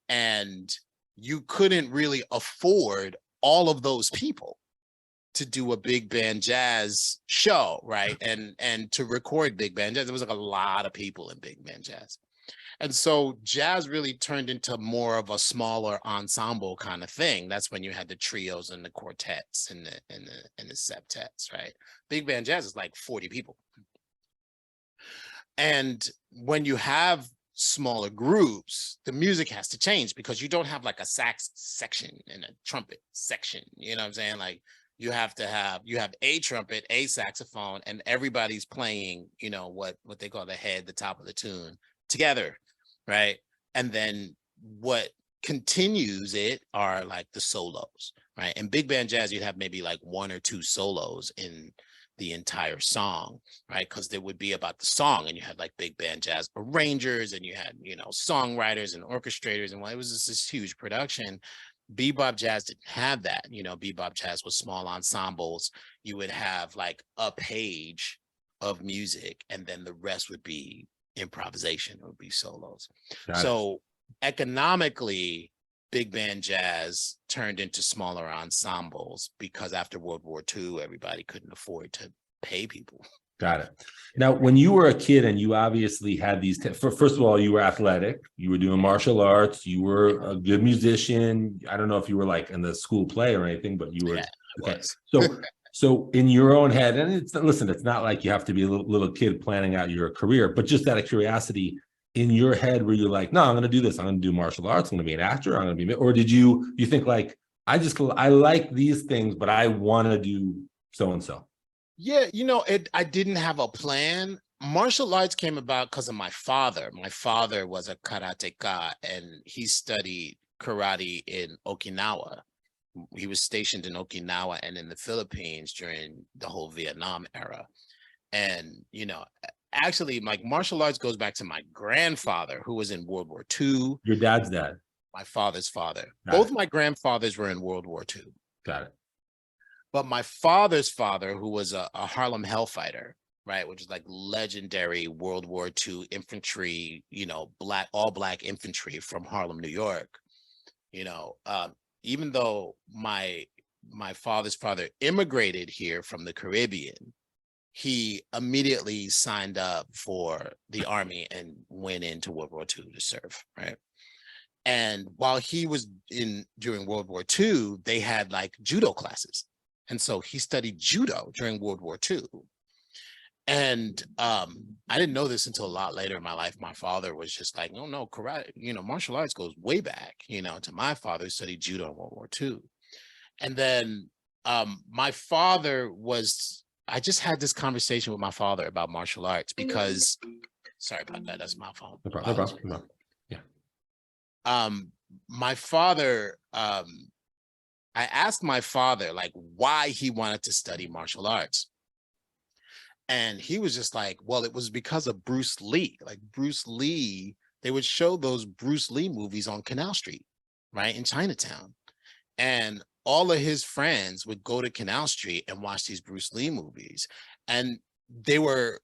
S2: And you couldn't really afford all of those people to do a big band jazz show, right? And to record big band jazz, there was like a lot of people in big band jazz. And so jazz really turned into more of a smaller ensemble kind of thing. That's when you had the trios and the quartets and the septets, right? Big band jazz is like 40 people. And when you have smaller groups, the music has to change because you don't have like a sax section and a trumpet section. You know what I'm saying? Like you have a trumpet, a saxophone, and everybody's playing, you know, what they call the top of the tune together, right? And then what continues it are like the solos, right? And big band jazz, you'd have maybe like one or two solos in the entire song, right? Because there would be about the song, and you had like big band jazz arrangers, and you had, you know, songwriters and orchestrators, and it was just this huge production. Bebop jazz didn't have that. You know, bebop jazz was small ensembles. You would have like a page of music, and then the rest would be improvisation, it would be solos. So economically, big band jazz turned into smaller ensembles because after World War II, everybody couldn't afford to pay people.
S1: Got it. Now, when you were a kid and you obviously had these, first of all, you were athletic, you were doing martial arts, you were a good musician. I don't know if you were like in the school play or anything, but you were.
S2: Yeah,
S1: okay. So in your own head, and it's not like you have to be a little kid planning out your career, but just out of curiosity, in your head, were you like, no, I'm going to do this. I'm going to do martial arts. I'm going to be an actor. I'm going to be, or did you think like, I like these things, but I want to do so-and-so?
S2: Yeah, you know, I didn't have a plan. Martial arts came about because of my father. My father was a karateka, and he studied karate in Okinawa. He was stationed in Okinawa and in the Philippines during the whole Vietnam era. And, you know, actually, like martial arts goes back to my grandfather, who was in World War II.
S1: Your dad's dad.
S2: My father's father.
S1: Got
S2: Both
S1: it.
S2: my grandfathers were in World War II.
S1: Got it.
S2: But my father's father, who was a Harlem Hellfighter, right, which is like legendary World War II infantry, you know, all black infantry from Harlem, New York. You know, even though my father's father immigrated here from the Caribbean, he immediately signed up for the army and went into World War II to serve, right? And while he was during World War II, they had like judo classes. And so he studied judo during World War II. And I didn't know this until a lot later in my life. My father was just like, no, karate, you know, martial arts goes way back, you know, to my father who studied judo in World War II. And then my father I just had this conversation with my father about martial arts because, sorry about that, that's my phone.
S1: No problem.
S2: Yeah. My father, I asked my father like why he wanted to study martial arts. And he was just like, well, it was because of Bruce Lee. Like Bruce Lee, they would show those Bruce Lee movies on Canal Street, right, in Chinatown. And all of his friends would go to Canal Street and watch these Bruce Lee movies. And they were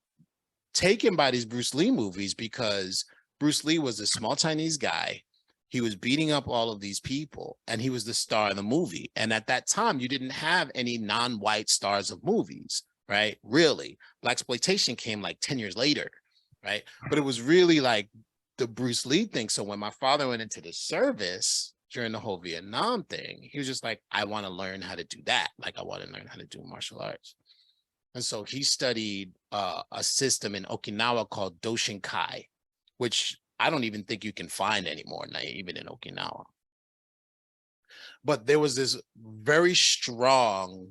S2: taken by these Bruce Lee movies because Bruce Lee was a small Chinese guy. He was beating up all of these people, and he was the star of the movie. And at that time, you didn't have any non-white stars of movies. right? Really, blaxploitation came like 10 years later, right? But it was really like the Bruce Lee thing. So when my father went into the service during the whole Vietnam thing, he was just like, I want to learn how to do that. Like, I want to learn how to do martial arts. And so he studied a system in Okinawa called Doshinkai, which I don't even think you can find anymore, not even in Okinawa. But there was this very strong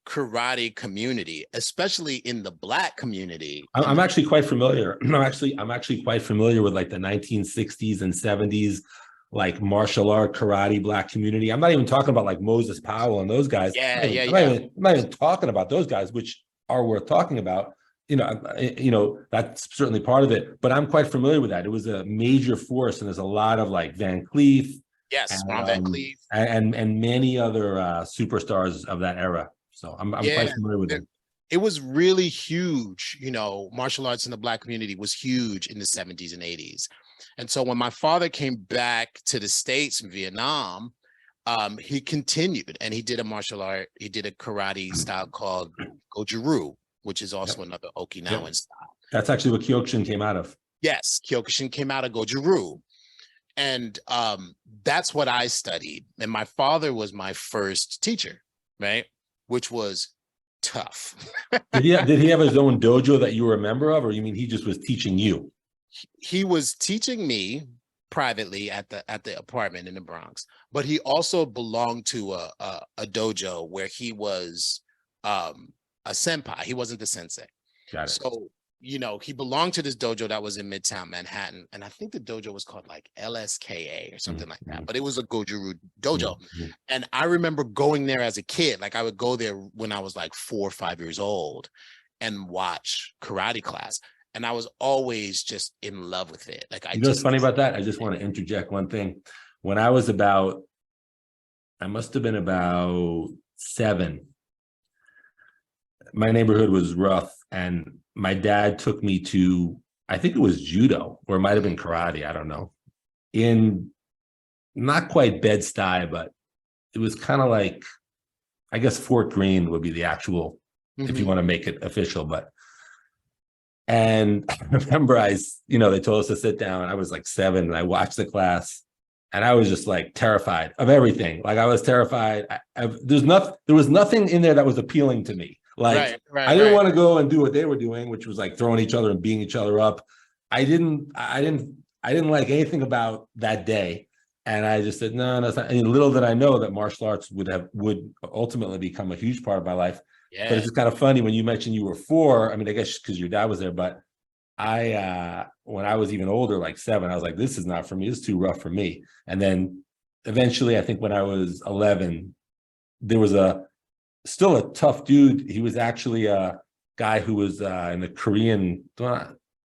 S2: karate community, especially in the Black community.
S1: I'm actually quite familiar. I'm actually quite familiar with like the 1960s and 70s, like martial art karate Black community. I'm not even talking about like Moses Powell and those guys.
S2: Yeah,
S1: I'm not even talking about those guys, which are worth talking about. That's certainly part of it. But I'm quite familiar with that. It was a major force, and there's a lot of like Van Cleef,
S2: Yes, Ron Van Cleef,
S1: and many other superstars of that era. So I'm quite familiar with it.
S2: It was really huge. Martial arts in the Black community was huge in the 70s and 80s. And so when my father came back to the States in Vietnam, he continued, and he did a martial art. He did a karate style called Goju-Ryu, which is also another Okinawan style.
S1: That's actually what Kyokushin came out of.
S2: Yes, Kyokushin came out of Goju-Ryu. And that's what I studied. And my father was my first teacher, right? Which was tough.
S1: Did he have his own dojo that you were a member of, or you mean he just was teaching you?
S2: He was teaching me privately at the apartment in the Bronx, but he also belonged to a dojo where he was a senpai. He wasn't the sensei.
S1: Got it.
S2: So he belonged to this dojo that was in Midtown Manhattan, and I think the dojo was called like LSKA or something like that, but it was a Goju-Ryu dojo. And I remember going there as a kid. Like, I would go there when I was like 4 or 5 years old and watch karate class, and I was always just in love with it. Like,
S1: what's funny about that? I just want to interject one thing. When I was I must have been about 7. My neighborhood was rough, and my dad took me to, I think it was judo, or it might have been karate, I don't know, in not quite Bed-Stuy, but it was kind of like, I guess Fort Greene would be the actual, if you want to make it official. And I remember they told us to sit down. I was like 7, and I watched the class, and I was just like terrified of everything. Like, I was terrified. There was nothing in there that was appealing to me. Like, I didn't want to go and do what they were doing, which was like throwing each other and beating each other up. I didn't like anything about that day. And I just said, no, that's not. And little did I know that martial arts would ultimately become a huge part of my life. Yeah. But it's just kind of funny when you mentioned you were 4. I mean, I guess because your dad was there, but when I was even older, like 7, I was like, this is not for me. This is too rough for me. And then eventually, I think when I was 11, there was still a tough dude. He was actually a guy who was in the Korean,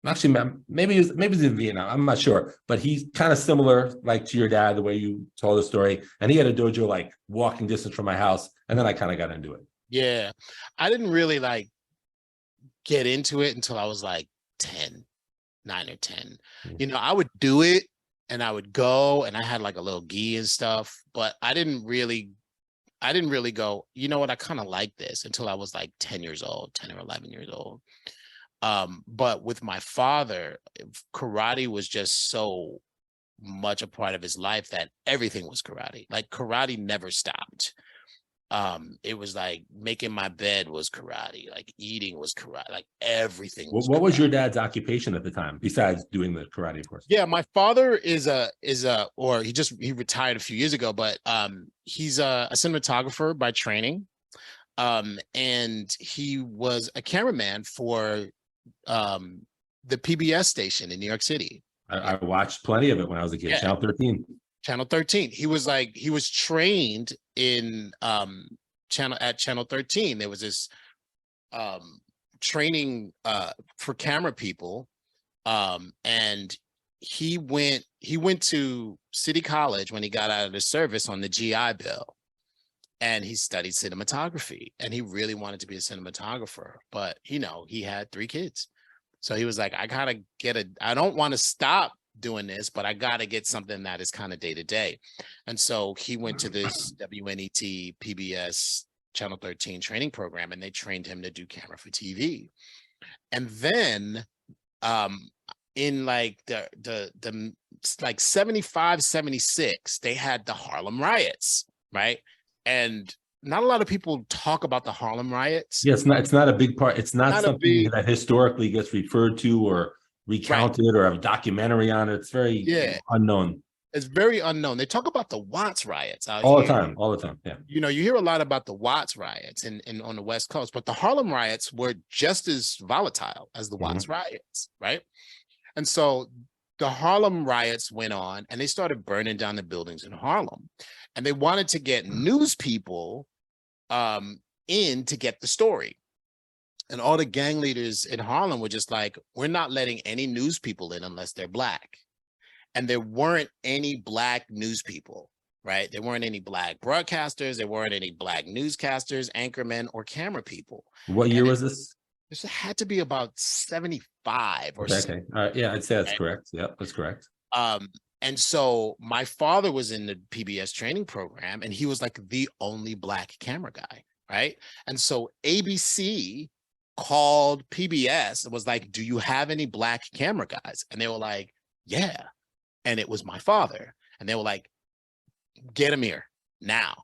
S1: actually, maybe he's in Vietnam, I'm not sure, but he's kind of similar, like, to your dad, the way you told the story. And he had a dojo like walking distance from my house, and then I kind of got into it.
S2: Yeah, I didn't really like get into it until I was like 9 or 10. I would do it, and I would go, and I had like a little gi and stuff, but I didn't really go, you know what, I kind of like this, until I was like 10 or 11 years old. But with my father, karate was just so much a part of his life that everything was karate. Like, karate never stopped. It was like making my bed was karate, like eating was karate, like everything was
S1: what
S2: karate.
S1: Was your dad's occupation at the time, besides doing the karate, of course?
S2: Yeah, my father is he retired a few years ago, but he's a cinematographer by training. And he was a cameraman for the PBS station in New York City.
S1: I watched plenty of it when I was a kid. Yeah. Channel 13. He was trained in Channel 13. There was this training for camera people, and he went to City College when he got out of the service on the GI Bill, and he studied cinematography, and he really wanted to be a cinematographer, but he had 3 kids. So he was like, I don't want to stop doing this, but I got to get something that is kind of day to day. And so he went to this WNET PBS
S2: Channel 13 training program, and they trained him to do camera for TV. And then in like the like 75, 76, they had the Harlem riots, right? And not a lot of people talk about the Harlem riots.
S1: Yeah, it's not a big part. It's not something
S2: big,
S1: that historically gets referred to or recounted, right, or have a documentary on it. It's very unknown.
S2: It's very unknown. They talk about the Watts riots out
S1: all
S2: here.
S1: the time, all the time. Yeah.
S2: You know, you hear a lot about the Watts riots in on the West Coast, but the Harlem riots were just as volatile as the Watts riots, right? And so the Harlem riots went on, and they started burning down the buildings in Harlem, and they wanted to get news people in to get the story. And all the gang leaders in Harlem were just like, we're not letting any news people in unless they're Black. And there weren't any Black news people, right? There weren't any Black broadcasters. There weren't any Black newscasters, anchormen, or camera people.
S1: What year was this?
S2: This had to be about 75 or so.
S1: Okay. Yeah, I'd say that's correct. Yeah, that's correct.
S2: And so my father was in the PBS training program, and he was like the only Black camera guy, right? And so ABC called PBS and was like, do you have any Black camera guys? And they were like, yeah. And it was my father. And they were like, get him here now.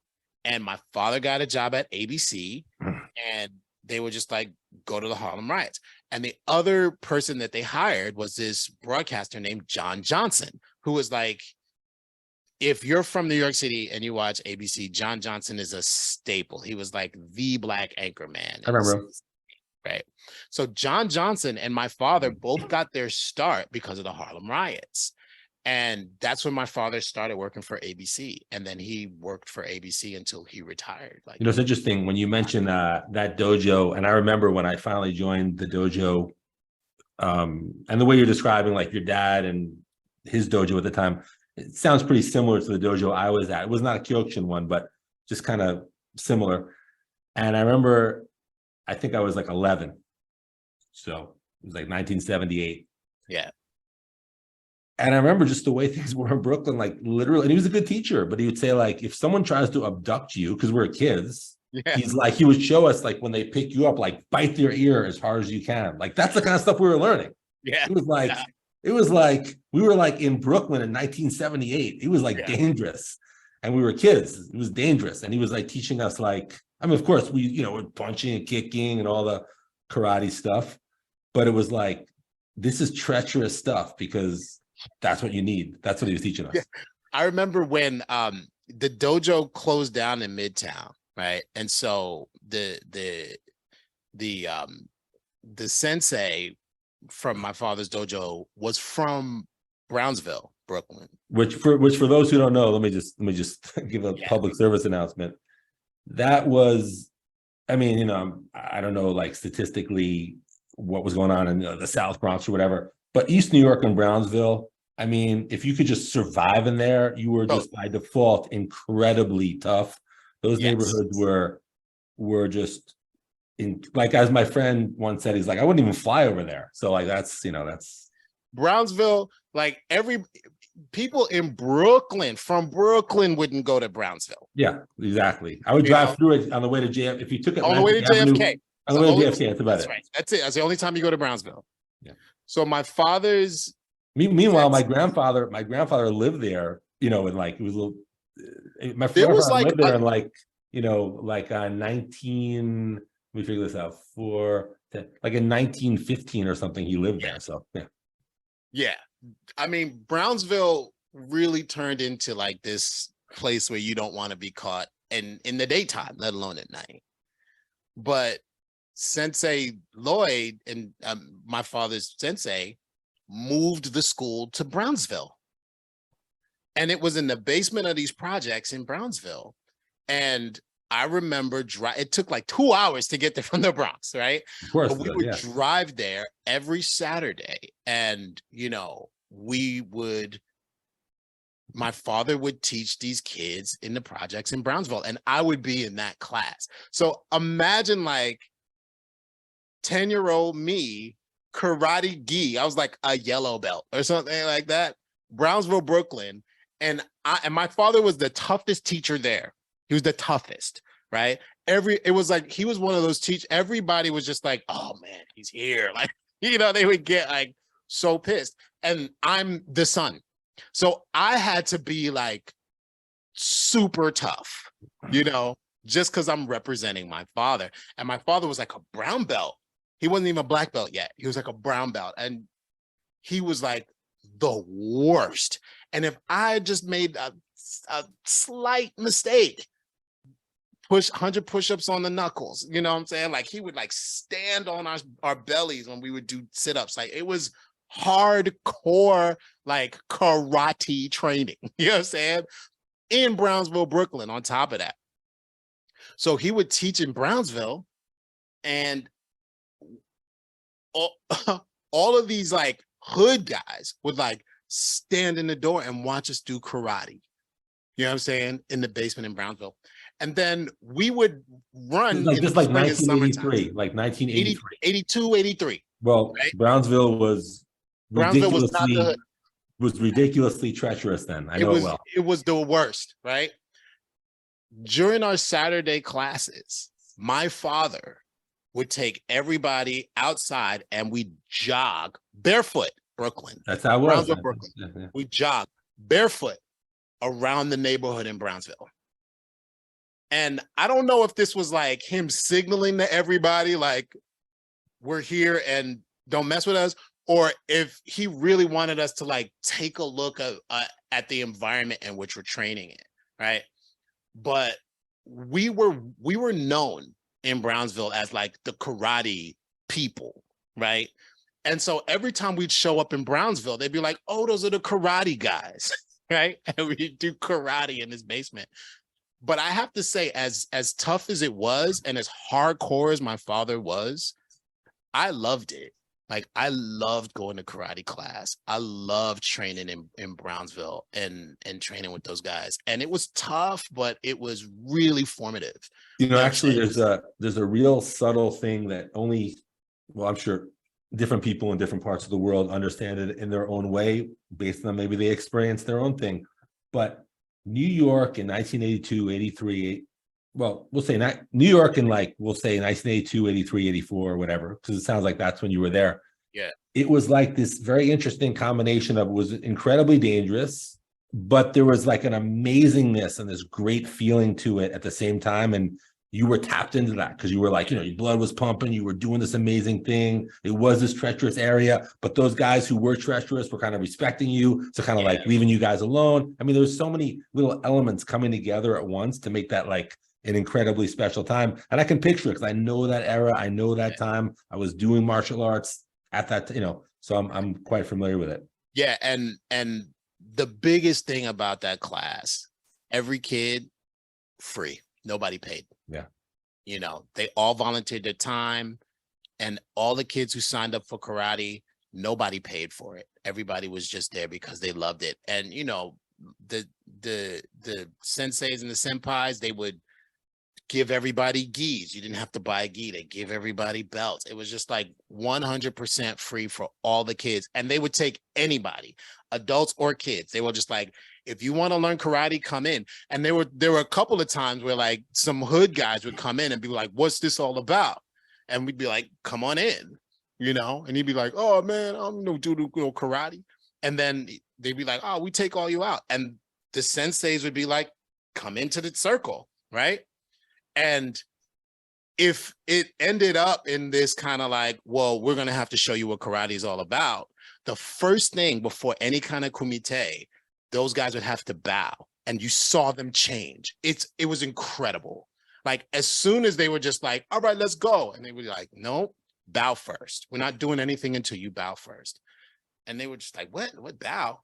S2: And my father got a job at ABC, and they were just like, go to the Harlem riots. And the other person that they hired was this broadcaster named John Johnson, who was like, if you're from New York City and you watch ABC, John Johnson is a staple. He was like the Black anchor man.
S1: I remember.
S2: Right. So John Johnson and my father both got their start because of the Harlem riots. And that's when my father started working for ABC. And then he worked for ABC until he retired. Like,
S1: you know, it's interesting when you mention that dojo. And I remember when I finally joined the dojo, and the way you're describing like your dad and his dojo at the time, it sounds pretty similar to the dojo I was at. It was not a Kyokushin one, but just kind of similar. And I remember, I think I was like 11. So it was like 1978.
S2: Yeah.
S1: And I remember just the way things were in Brooklyn, like literally, and he was a good teacher, but he would say like, if someone tries to abduct you, because we're kids, he's like, he would show us like when they pick you up, like bite their ear as hard as you can. Like that's the kind of stuff we were learning.
S2: Yeah.
S1: It was like, we were like in Brooklyn in 1978. It was like dangerous. And we were kids. It was dangerous. And he was like teaching us like, I mean, of course we, you know, we're punching and kicking and all the karate stuff, but it was like, this is treacherous stuff because that's what you need. That's what he was teaching us. Yeah.
S2: I remember when the dojo closed down in Midtown, right? And so the sensei from my father's dojo was from Brownsville, Brooklyn.
S1: Which for those who don't know, let me just give a public service announcement. That was, I mean, you know, I don't know, like statistically what was going on in the South Bronx or whatever, but East New York and Brownsville, I mean, if you could just survive in there, you were just by default incredibly tough. Those neighborhoods were just in, like, as my friend once said, he's like, I wouldn't even fly over there. So like, that's, you know, that's
S2: Brownsville, like every people in Brooklyn from Brooklyn wouldn't go to Brownsville.
S1: Yeah, exactly. I would drive through it on the way to JFK. If you took it
S2: on the way to JFK.
S1: On the way to JFK, that's about
S2: it. Right. That's it. That's the only time you go to Brownsville.
S1: Yeah.
S2: So my father's
S1: meanwhile, my grandfather lived there, you know, and like it was a little, my father like lived there in like, you know, like 19, let me figure this out, like in 1915 or something, he lived there. So yeah.
S2: Yeah. I mean, Brownsville really turned into like this place where you don't want to be caught in the daytime, let alone at night. But Sensei Lloyd and my father's sensei moved the school to Brownsville. And it was in the basement of these projects in Brownsville. And I remember it took like 2 hours to get there from the Bronx, right?
S1: Of course.
S2: But we would drive there every Saturday. And, you know, my father would teach these kids in the projects in Brownsville, and I would be in that class. So imagine like 10-year-old me, karate gi. I was like a yellow belt or something like that. Brownsville, Brooklyn. And my father was the toughest teacher there. He was the toughest. right? It was like he was one of those everybody was just like, oh man, he's here. Like, they would get like so pissed. And I'm the son. So I had to be like super tough, just because I'm representing my father. And my father was like a brown belt. He wasn't even a black belt yet. He was like a brown belt. And he was like the worst. And if I just made a slight mistake, push 100 push-ups on the knuckles, you know what I'm saying? Like he would like stand on our bellies when we would do sit-ups. Like it was hardcore, like karate training, you know what I'm saying? In Brownsville, Brooklyn, on top of that. So he would teach in Brownsville, and all of these like hood guys would like stand in the door and watch us do karate. You know what I'm saying? In the basement in Brownsville. And then we would run
S1: like
S2: in
S1: just
S2: the
S1: like
S2: spring and
S1: 1983, like 1983.
S2: 82, 83.
S1: Well,
S2: Right?
S1: Brownsville was
S2: Brownsville was not the
S1: ridiculously treacherous then. I know it well.
S2: It was the worst, right? During our Saturday classes, my father would take everybody outside and we jog barefoot, Brooklyn.
S1: That's how it was.
S2: Brownsville, Brooklyn. Yeah. We jog barefoot around the neighborhood in Brownsville. And I don't know if this was like him signaling to everybody, like, we're here and don't mess with us, or if he really wanted us to like take a look at the environment in which we're training in, right? But we were known in Brownsville as like the karate people, right? And so every time we'd show up in Brownsville, they'd be like, oh, those are the karate guys, right? And we'd do karate in his basement. But I have to say, as tough as it was and as hardcore as my father was, I loved it. Like, I loved going to karate class. I loved training in Brownsville and training with those guys. And it was tough, but it was really formative.
S1: Actually, there's a real subtle thing that I'm sure different people in different parts of the world understand it in their own way, based on maybe they experienced their own thing. But New York in 1982, 83, well, we'll say not New York in we'll say 1982, 83, 84, or whatever, because it sounds like that's when you were there.
S2: Yeah.
S1: It was like this very interesting combination of, it was incredibly dangerous, but there was like an amazingness and this great feeling to it at the same time. And you were tapped into that because you were like, your blood was pumping, you were doing this amazing thing. It was this treacherous area, but those guys who were treacherous were kind of respecting you. So kind of like leaving you guys alone. I mean, there's so many little elements coming together at once to make that like an incredibly special time. And I can picture it because I know that era. I know that time. I was doing martial arts at that, so I'm quite familiar with it.
S2: Yeah. And the biggest thing about that class, every kid free, nobody paid.
S1: Yeah.
S2: They all volunteered their time, and all the kids who signed up for karate, nobody paid for it. Everybody was just there because they loved it. And, the senseis and the senpais, they would give everybody gis. You didn't have to buy a gi. They give everybody belts. It was just like 100% free for all the kids. And they would take anybody, adults or kids. They were just like, if you want to learn karate, come in. And there were a couple of times where like some hood guys would come in and be like, what's this all about? And we'd be like, come on in, and he'd be like, oh man, I'm no do karate. And then they'd be like, oh, we take all you out. And the senseis would be like, come into the circle, right? And if it ended up in this kind of like, well, we're going to have to show you what karate is all about, the first thing before any kind of kumite, those guys would have to bow, and you saw them change. It was incredible. Like, as soon as they were just like, all right, let's go. And they were like, no, bow first. We're not doing anything until you bow first. And they were just like, what bow?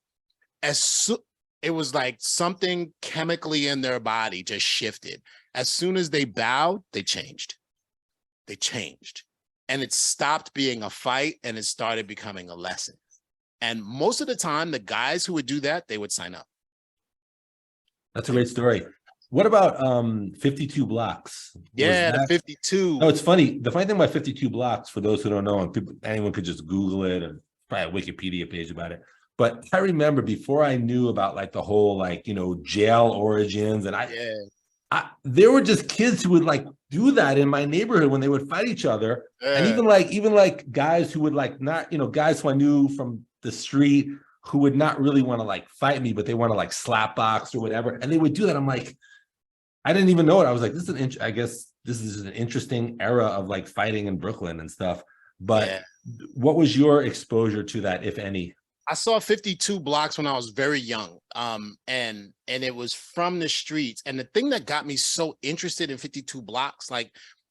S2: It was like something chemically in their body just shifted. As soon as they bowed, they changed. And it stopped being a fight and it started becoming a lesson. And most of the time, the guys who would do that, they would sign up.
S1: That's a great story. What about 52 blocks?
S2: Yeah, the 52.
S1: No, it's funny. The funny thing about 52 blocks, for those who don't know, and anyone could just Google it, or probably a Wikipedia page about it. But I remember before I knew about like the whole jail origins, and There were just kids who would like do that in my neighborhood when they would fight each other. And
S2: Yeah.
S1: even like guys who would like not, guys who I knew from the street who would not really want to like fight me, but they want to like slap box or whatever. And they would do that. I'm like, I didn't even know it. I was like, I guess this is an interesting era of like fighting in Brooklyn and stuff. But
S2: Yeah.
S1: what was your exposure to that, if any?
S2: I saw 52 blocks when I was very young. And it was from the streets. And the thing that got me so interested in 52 blocks, like,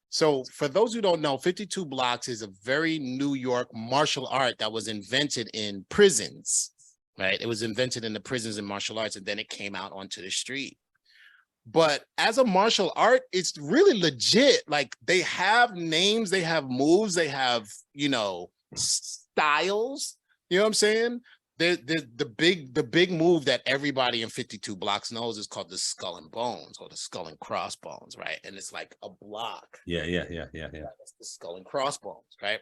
S2: so for those who don't know, 52 blocks is a very New York martial art that was invented in prisons, right? It was invented in the prisons and martial arts, and then it came out onto the street. But as a martial art, it's really legit. Like, they have names, they have moves, they have, styles. You know what I'm saying? The big move that everybody in 52 blocks knows is called the skull and bones, or the skull and crossbones, right? And it's like a block.
S1: Yeah.
S2: That's the skull and crossbones, right?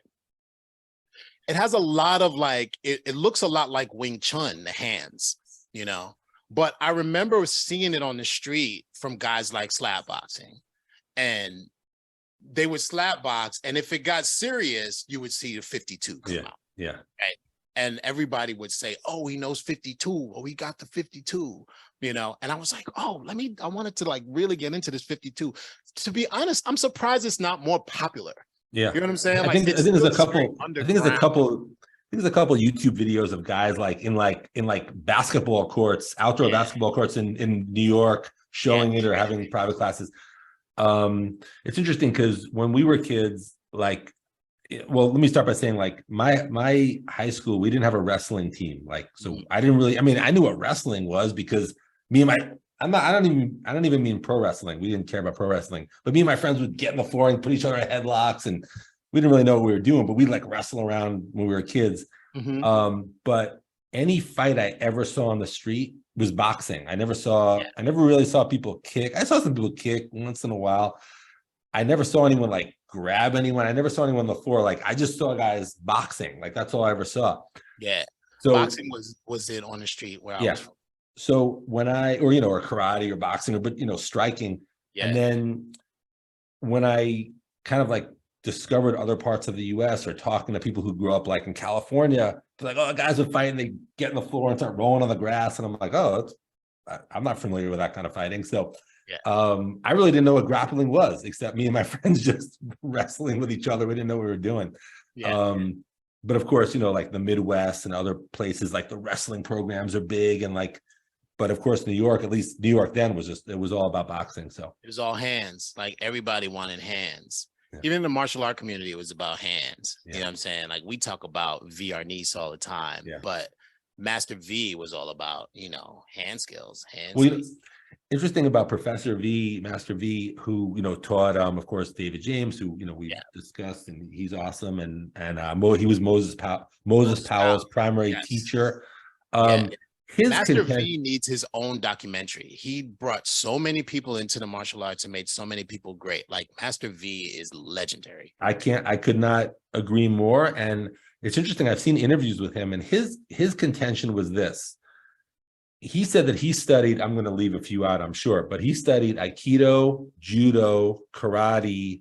S2: It has a lot of like, it looks a lot like Wing Chun, the hands, But I remember seeing it on the street from guys like slap boxing, and they would slap box, and if it got serious, you would see the 52 come out.
S1: Yeah.
S2: Right. And everybody would say, oh, he knows 52. Oh, he got the 52, And I was like, oh, I wanted to like really get into this 52. To be honest, I'm surprised it's not more popular.
S1: Yeah.
S2: You know what I'm saying?
S1: I think there's a couple YouTube videos of guys like in basketball courts, outdoor basketball courts in New York, showing it or having private classes. It's interesting because when we were kids, like, well, let me start by saying, like, my high school, we didn't have a wrestling team. Like, so I didn't really, I knew what wrestling was because I don't even mean pro wrestling. We didn't care about pro wrestling, but me and my friends would get in the floor and put each other in headlocks, and we didn't really know what we were doing, but we'd like wrestle around when we were kids. But any fight I ever saw on the street was boxing. I never really saw people kick. I saw some people kick once in a while. I never saw anyone like grab anyone. I never saw anyone on the floor. Like, I just saw guys boxing. Like, that's all I ever saw.
S2: Yeah.
S1: So
S2: boxing was it on the street where I was from.
S1: So when or karate or boxing, but striking. Yeah. And then when I kind of like discovered other parts of the US or talking to people who grew up like in California, they're like, oh, guys would fight and they get in the floor and start rolling on the grass. And I'm like, oh, I'm not familiar with that kind of fighting. So I really didn't know what grappling was, except me and my friends just wrestling with each other. We didn't know what we were doing. But of course, like the Midwest and other places, like the wrestling programs are big, and like, but of course, New York, at least New York then it was all about boxing. So
S2: it was all hands. Like, everybody wanted hands. Even in the martial art community, it was about hands. You know what I'm saying? Like, we talk about V Arnice all the time, but Master V was all about, hand skills.
S1: Interesting about Professor V, Master V, who taught, of course, David James, who we discussed, and he's awesome, and he was Moses Powell's primary teacher.
S2: Master V needs his own documentary. He brought so many people into the martial arts and made so many people great. Like, Master V is legendary.
S1: I could not agree more. And it's interesting. I've seen interviews with him, and his contention was this. He said that he studied, I'm going to leave a few out, I'm sure, but he studied Aikido, Judo, Karate,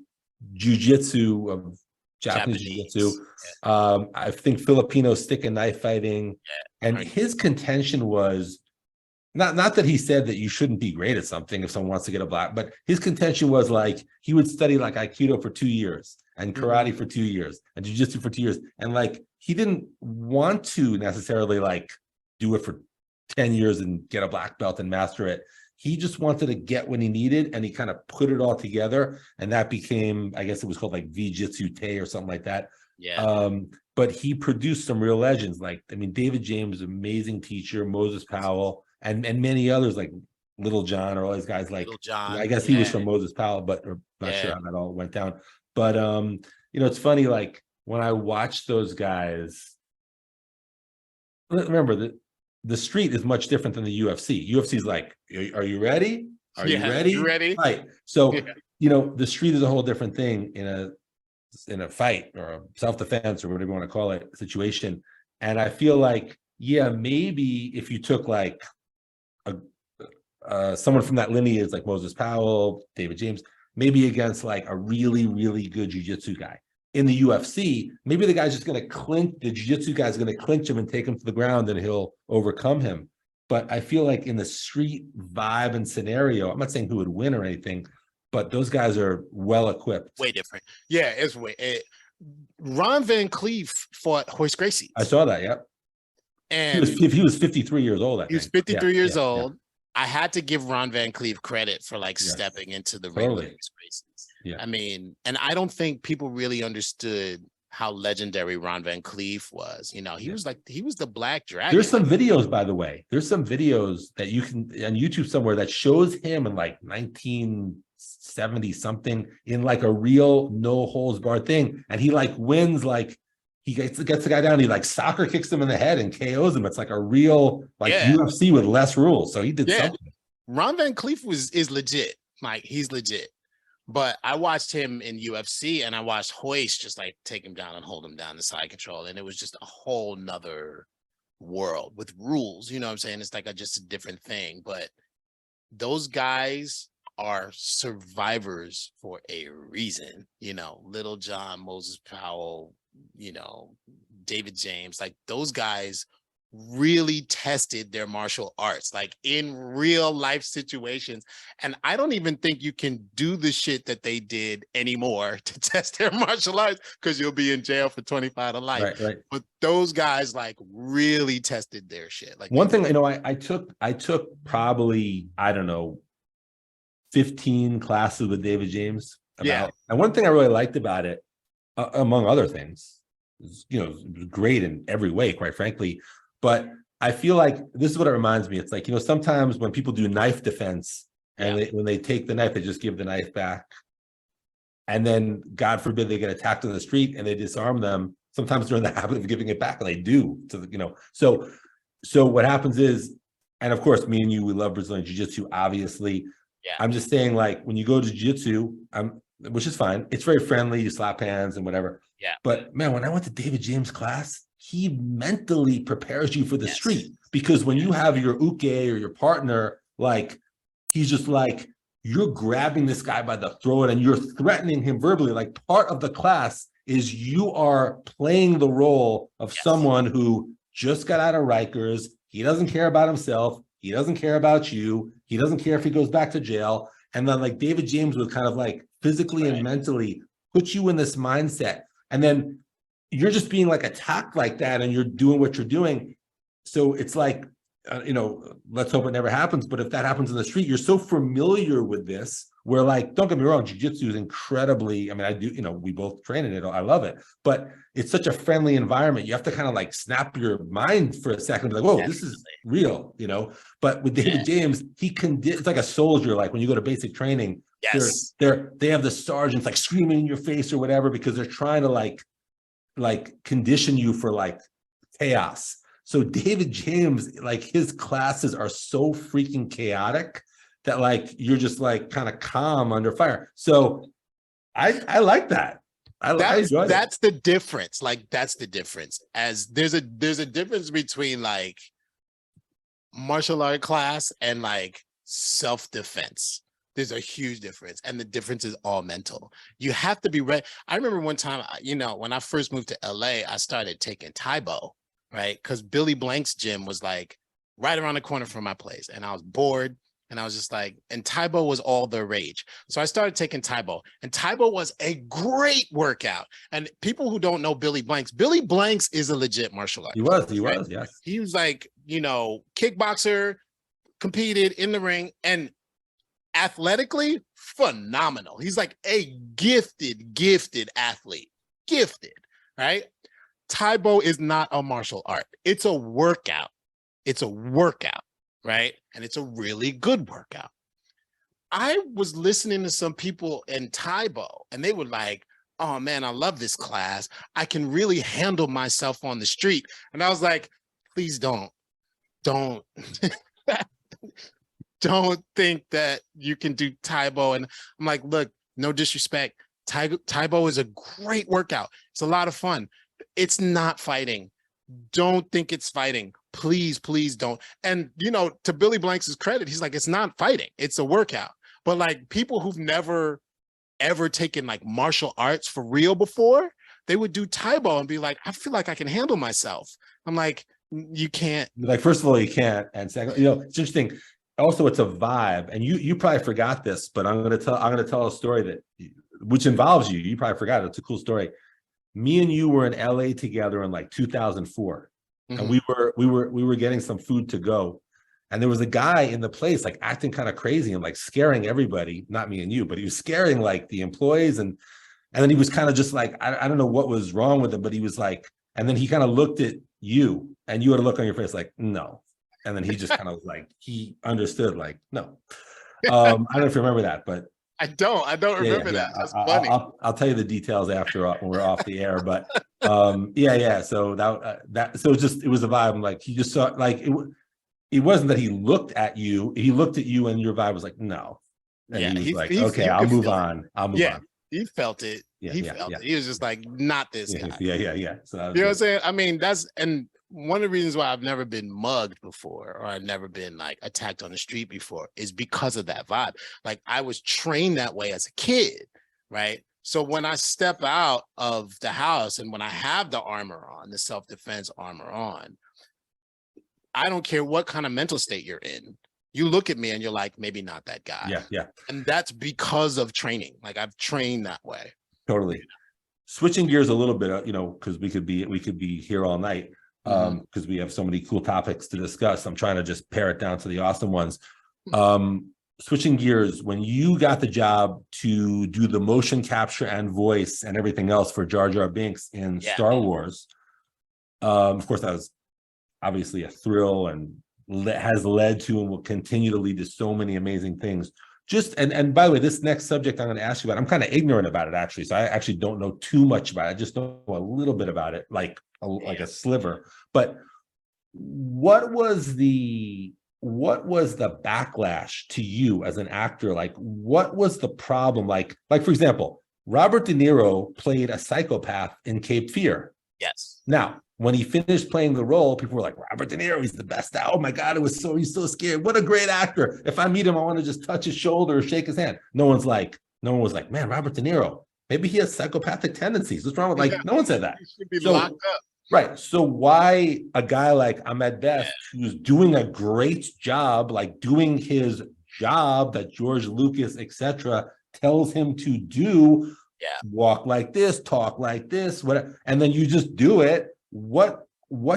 S1: Jiu-Jitsu, of Japanese Jiu-Jitsu, I think Filipino stick and knife fighting. And his contention was not that he said that you shouldn't be great at something if someone wants to get a black, but his contention was like, he would study like Aikido for 2 years and Karate for 2 years and Jiu-Jitsu for 2 years. And like, he didn't want to necessarily like do it for 10 years and get a black belt and master it. He just wanted to get what he needed, and he kind of put it all together, and that became, I guess it was called like V-Jitsu Te or something like that. But he produced some real legends. Like, David James, amazing teacher, Moses Powell, and many others like Little John, or all these guys. Like, Little John, I guess he was from Moses Powell, but I'm not sure how that all went down. But it's funny, like, when I watch those guys, remember that the street is much different than the UFC. UFC is like, are you ready? Are you ready?
S2: You ready?
S1: Right. So, the street is a whole different thing in a fight or a self-defense or whatever you want to call it situation. And I feel like, maybe if you took like someone from that lineage like Moses Powell, David James, maybe against like a really, really good jiu-jitsu guy. In the UFC, maybe the guy's just going to clinch, the jiu-jitsu guy's going to clinch him and take him to the ground and he'll overcome him. But I feel like in the street vibe and scenario, I'm not saying who would win or anything, but those guys are well equipped.
S2: Way different. Yeah, it's Ron Van Cleef fought Hoist Gracie.
S1: I saw that, yeah.
S2: And
S1: he was 53 years old, I think.
S2: He was 53 years old. I had to give Ron Van Cleef credit for like stepping into the ring with Hoist Gracies.
S1: Yeah.
S2: I mean, and I don't think people really understood how legendary Ron Van Cleef was. You know, he was the Black Dragon.
S1: There's some videos, by the way. There's some videos that you can on YouTube somewhere that shows him in like 1970 something in like a real no holds barred thing, and he like wins, like he gets the guy down, he like soccer kicks him in the head and KOs him. It's like a real like UFC with less rules. So he did something.
S2: Ron Van Cleef is legit. Like he's legit. But I watched him in UFC and I watched Hoist just like take him down and hold him down the side control. And it was just a whole nother world with rules. You know what I'm saying? It's like just a different thing. But those guys are survivors for a reason. You know, Little John, Moses Powell, you know, David James, like those guys really tested their martial arts like in real life situations. And I don't even think you can do the shit that they did anymore to test their martial arts because you'll be in jail for 25 to life.
S1: Right.
S2: But those guys like really tested their shit. Like
S1: one thing, you know, I took probably, I don't know, 15 classes with David James. And one thing I really liked about it, among other things, is, you know, it was great in every way, quite frankly. But I feel like this is what it reminds me. It's like, you know, sometimes when people do knife defense and when they take the knife, they just give the knife back. And then, God forbid, they get attacked on the street and they disarm them. Sometimes they're in the habit of giving it back, and they do. To the, you know, so what happens is, and of course, me and you, we love Brazilian Jiu-Jitsu, obviously.
S2: Yeah.
S1: I'm just saying, like, when you go to Jiu-Jitsu, which is fine. It's very friendly. You slap hands and whatever.
S2: Yeah.
S1: But man, when I went to David James' class, he mentally prepares you for the street, because when you have your uke or your partner, like, he's just like, you're grabbing this guy by the throat and you're threatening him verbally. Like, part of the class is you are playing the role of someone who just got out of Rikers. He doesn't care about himself. He doesn't care about you. He doesn't care if he goes back to jail. And then, like, David James would kind of like physically and mentally put you in this mindset. And then you're just being like attacked like that, and you're doing what you're doing. So it's like, you know, let's hope it never happens. But if that happens in the street, you're so familiar with this, where, like, don't get me wrong, jiu-jitsu is incredibly, I mean, I do, you know, we both train in it. I love it, but it's such a friendly environment. You have to kind of like snap your mind for a second, be like, whoa, this is real, you know? But with David James, it's like a soldier. Like when you go to basic training, they have the sergeants like screaming in your face or whatever, because they're trying to like condition you for like chaos. So David James, like, his classes are so freaking chaotic that like you're just like kind of calm under fire. So I like that. I enjoy
S2: that's the difference. Like, that's the difference. As there's a difference between like martial art class and like self-defense. There's a huge difference, and the difference is all mental. You have to be ready. I remember one time, you know, when I first moved to LA, I started taking Taibo, right? Because Billy Blank's gym was like right around the corner from my place, and I was bored, and I was just like, and Taibo was all the rage. So I started taking Taibo, and Taibo was a great workout. And people who don't know Billy Blanks is a legit martial artist.
S1: He was, yes.
S2: He was like, you know, kickboxer, competed in the ring, and athletically phenomenal. He's like a gifted athlete, right? Taibo is not a martial art. It's a workout. Right? And it's a really good workout. I was listening to some people in Taibo, and they were like, oh man, I love this class. I can really handle myself on the street. And I was like, please don't don't think that you can do Taibo. And I'm like, look, no disrespect. Taibo is a great workout. It's a lot of fun. It's not fighting. Don't think it's fighting. please, please don't. And, you know, to Billy Blanks' credit, he's like, it's not fighting, it's a workout. But like people who've never ever taken like martial arts for real before, they would do Taibo and be like, I feel like I can handle myself. I'm like, you can't.
S1: Like, first of all, you can't. And second, you know, it's interesting. Also, it's a vibe. And you probably forgot this, but I'm gonna tell a story that which involves you. You probably forgot it. It's a cool story. Me and you were in LA together in like 2004. And we were getting some food to go. And there was a guy in the place like acting kind of crazy and like scaring everybody, not me and you, but he was scaring like the employees. And then he was kind of just like, I don't know what was wrong with him, but he was like, and then he kind of looked at you and you had a look on your face like, no. And then he just kind of like, he understood like, no. I don't know if you remember that, but
S2: I don't remember that. That's funny.
S1: I'll tell you the details after when we're off the air, but yeah. So it was a vibe. Like he just saw like it wasn't that he looked at you, he looked at you and your vibe was like, no. And he was like, okay, I'll move on. On.
S2: He felt it. He felt it. He was just like, not this guy.
S1: Yeah. So
S2: you know what I'm saying? I mean, and one of the reasons why I've never been mugged before, or I've never been like attacked on the street before, is because of that vibe. Like I was trained that way as a kid, right? So when I step out of the house and when I have the armor on, the self-defense armor on, I don't care what kind of mental state you're in. You look at me and you're like, maybe not that guy.
S1: Yeah.
S2: And that's because of training. Like I've trained that way.
S1: Totally. Switching gears a little bit, you know, because we could be here all night. Because we have so many cool topics to discuss. I'm trying to just pare it down to the awesome ones. Switching gears, when you got the job to do the motion capture and voice and everything else for Jar Jar Binks in Star Wars, of course, that was obviously a thrill and has led to and will continue to lead to so many amazing things. Just and by the way, this next subject I'm going to ask you about, I'm kind of ignorant about it actually, so I actually don't know too much about it. I just know a little bit about it, like a sliver. But what was the backlash to you as an actor? Like, what was the problem? Like for example, Robert De Niro played a psychopath in Cape Fear.
S2: Yes.
S1: Now, when he finished playing the role, people were like, Robert De Niro, he's the best. Oh my God, he's so scary. What a great actor. If I meet him, I want to just touch his shoulder or shake his hand. No one was like, man, Robert De Niro, maybe he has psychopathic tendencies. What's wrong with no one said that.
S2: He should be locked up.
S1: Right. So why a guy like Ahmed Best, who's doing a great job, like doing his job that George Lucas, etc., tells him to do, walk like this, talk like this, whatever, and then you just do it. What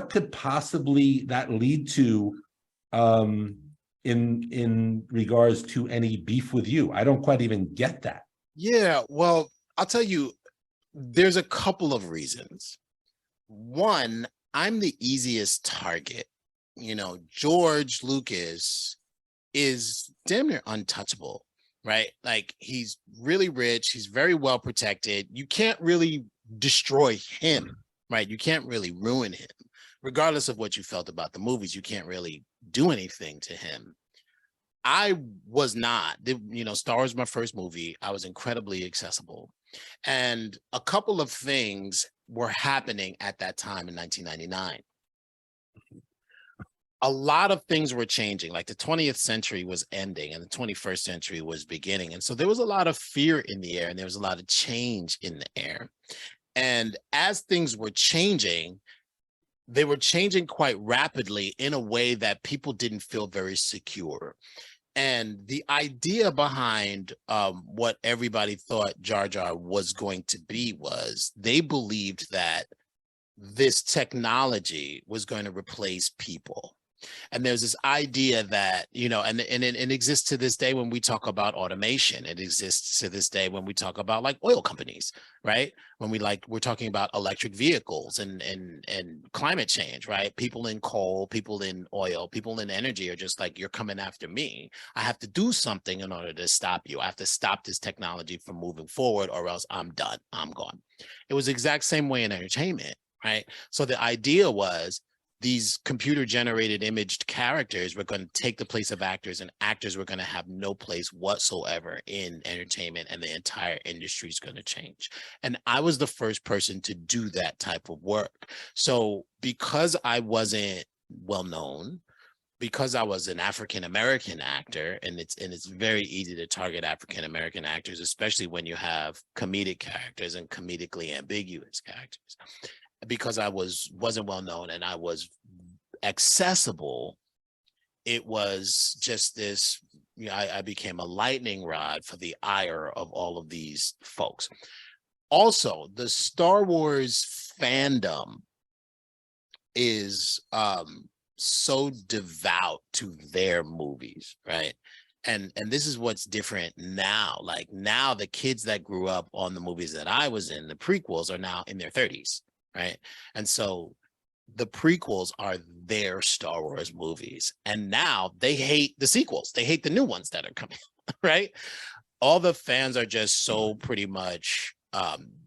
S1: could possibly that lead to in regards to any beef with you? I don't quite even get that.
S2: Yeah, well, I'll tell you, there's a couple of reasons. One, I'm the easiest target. You know, George Lucas is damn near untouchable, right? Like he's really rich, he's very well protected. You can't really destroy him, right? You can't really ruin him. Regardless of what you felt about the movies, you can't really do anything to him. I was not, Star Wars was my first movie. I was incredibly accessible. And a couple of things were happening at that time in 1999. A lot of things were changing, like the 20th century was ending and the 21st century was beginning. And so there was a lot of fear in the air and there was a lot of change in the air. And as things were changing, they were changing quite rapidly in a way that people didn't feel very secure. And the idea behind what everybody thought Jar Jar was going to be was they believed that this technology was going to replace people. And there's this idea that, and it exists to this day when we talk about automation. It exists to this day when we talk about like oil companies, right? When we're talking about electric vehicles and climate change, right? People in coal, people in oil, people in energy are just like, you're coming after me. I have to do something in order to stop you. I have to stop this technology from moving forward or else I'm done. I'm gone. It was the exact same way in entertainment, right? So the idea was these computer generated imaged characters were going to take the place of actors, and actors were going to have no place whatsoever in entertainment, and the entire industry is going to change. And I was the first person to do that type of work. So because I wasn't well known, because I was an African American actor, and it's very easy to target African American actors, especially when you have comedic characters and comedically ambiguous characters. Because I wasn't well known and I was accessible, it was just this, you know, I became a lightning rod for the ire of all of these folks. Also, the Star Wars fandom is so devout to their movies, right? And this is what's different now. Like now, the kids that grew up on the movies that I was in, the prequels, are now in their 30s, right? And so the prequels are their Star Wars movies, and now they hate the sequels. They hate the new ones that are coming, right? All the fans are just so pretty much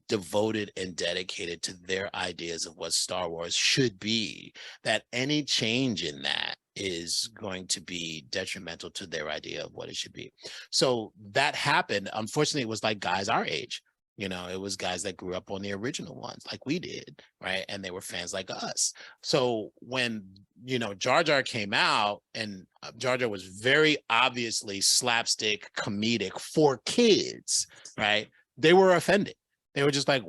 S2: devoted and dedicated to their ideas of what Star Wars should be, that any change in that is going to be detrimental to their idea of what it should be. So that happened. Unfortunately, it was like guys our age. You know, it was guys that grew up on the original ones like we did, right? And they were fans like us. So when, you know, Jar Jar came out, and Jar Jar was very obviously slapstick comedic for kids, right? They were offended. They were just like,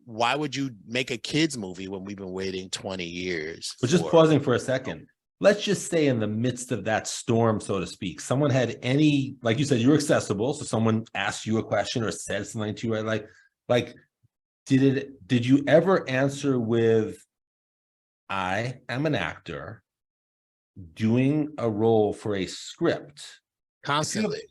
S2: why would you make a kids movie when we've been waiting 20 years?
S1: But just pausing for a second. Let's just say in the midst of that storm, so to speak, someone had any, like you said, you're accessible. So someone asked you a question or said something to you, right? Like, did you ever answer with, I am an actor doing a role for a script?
S2: Constantly.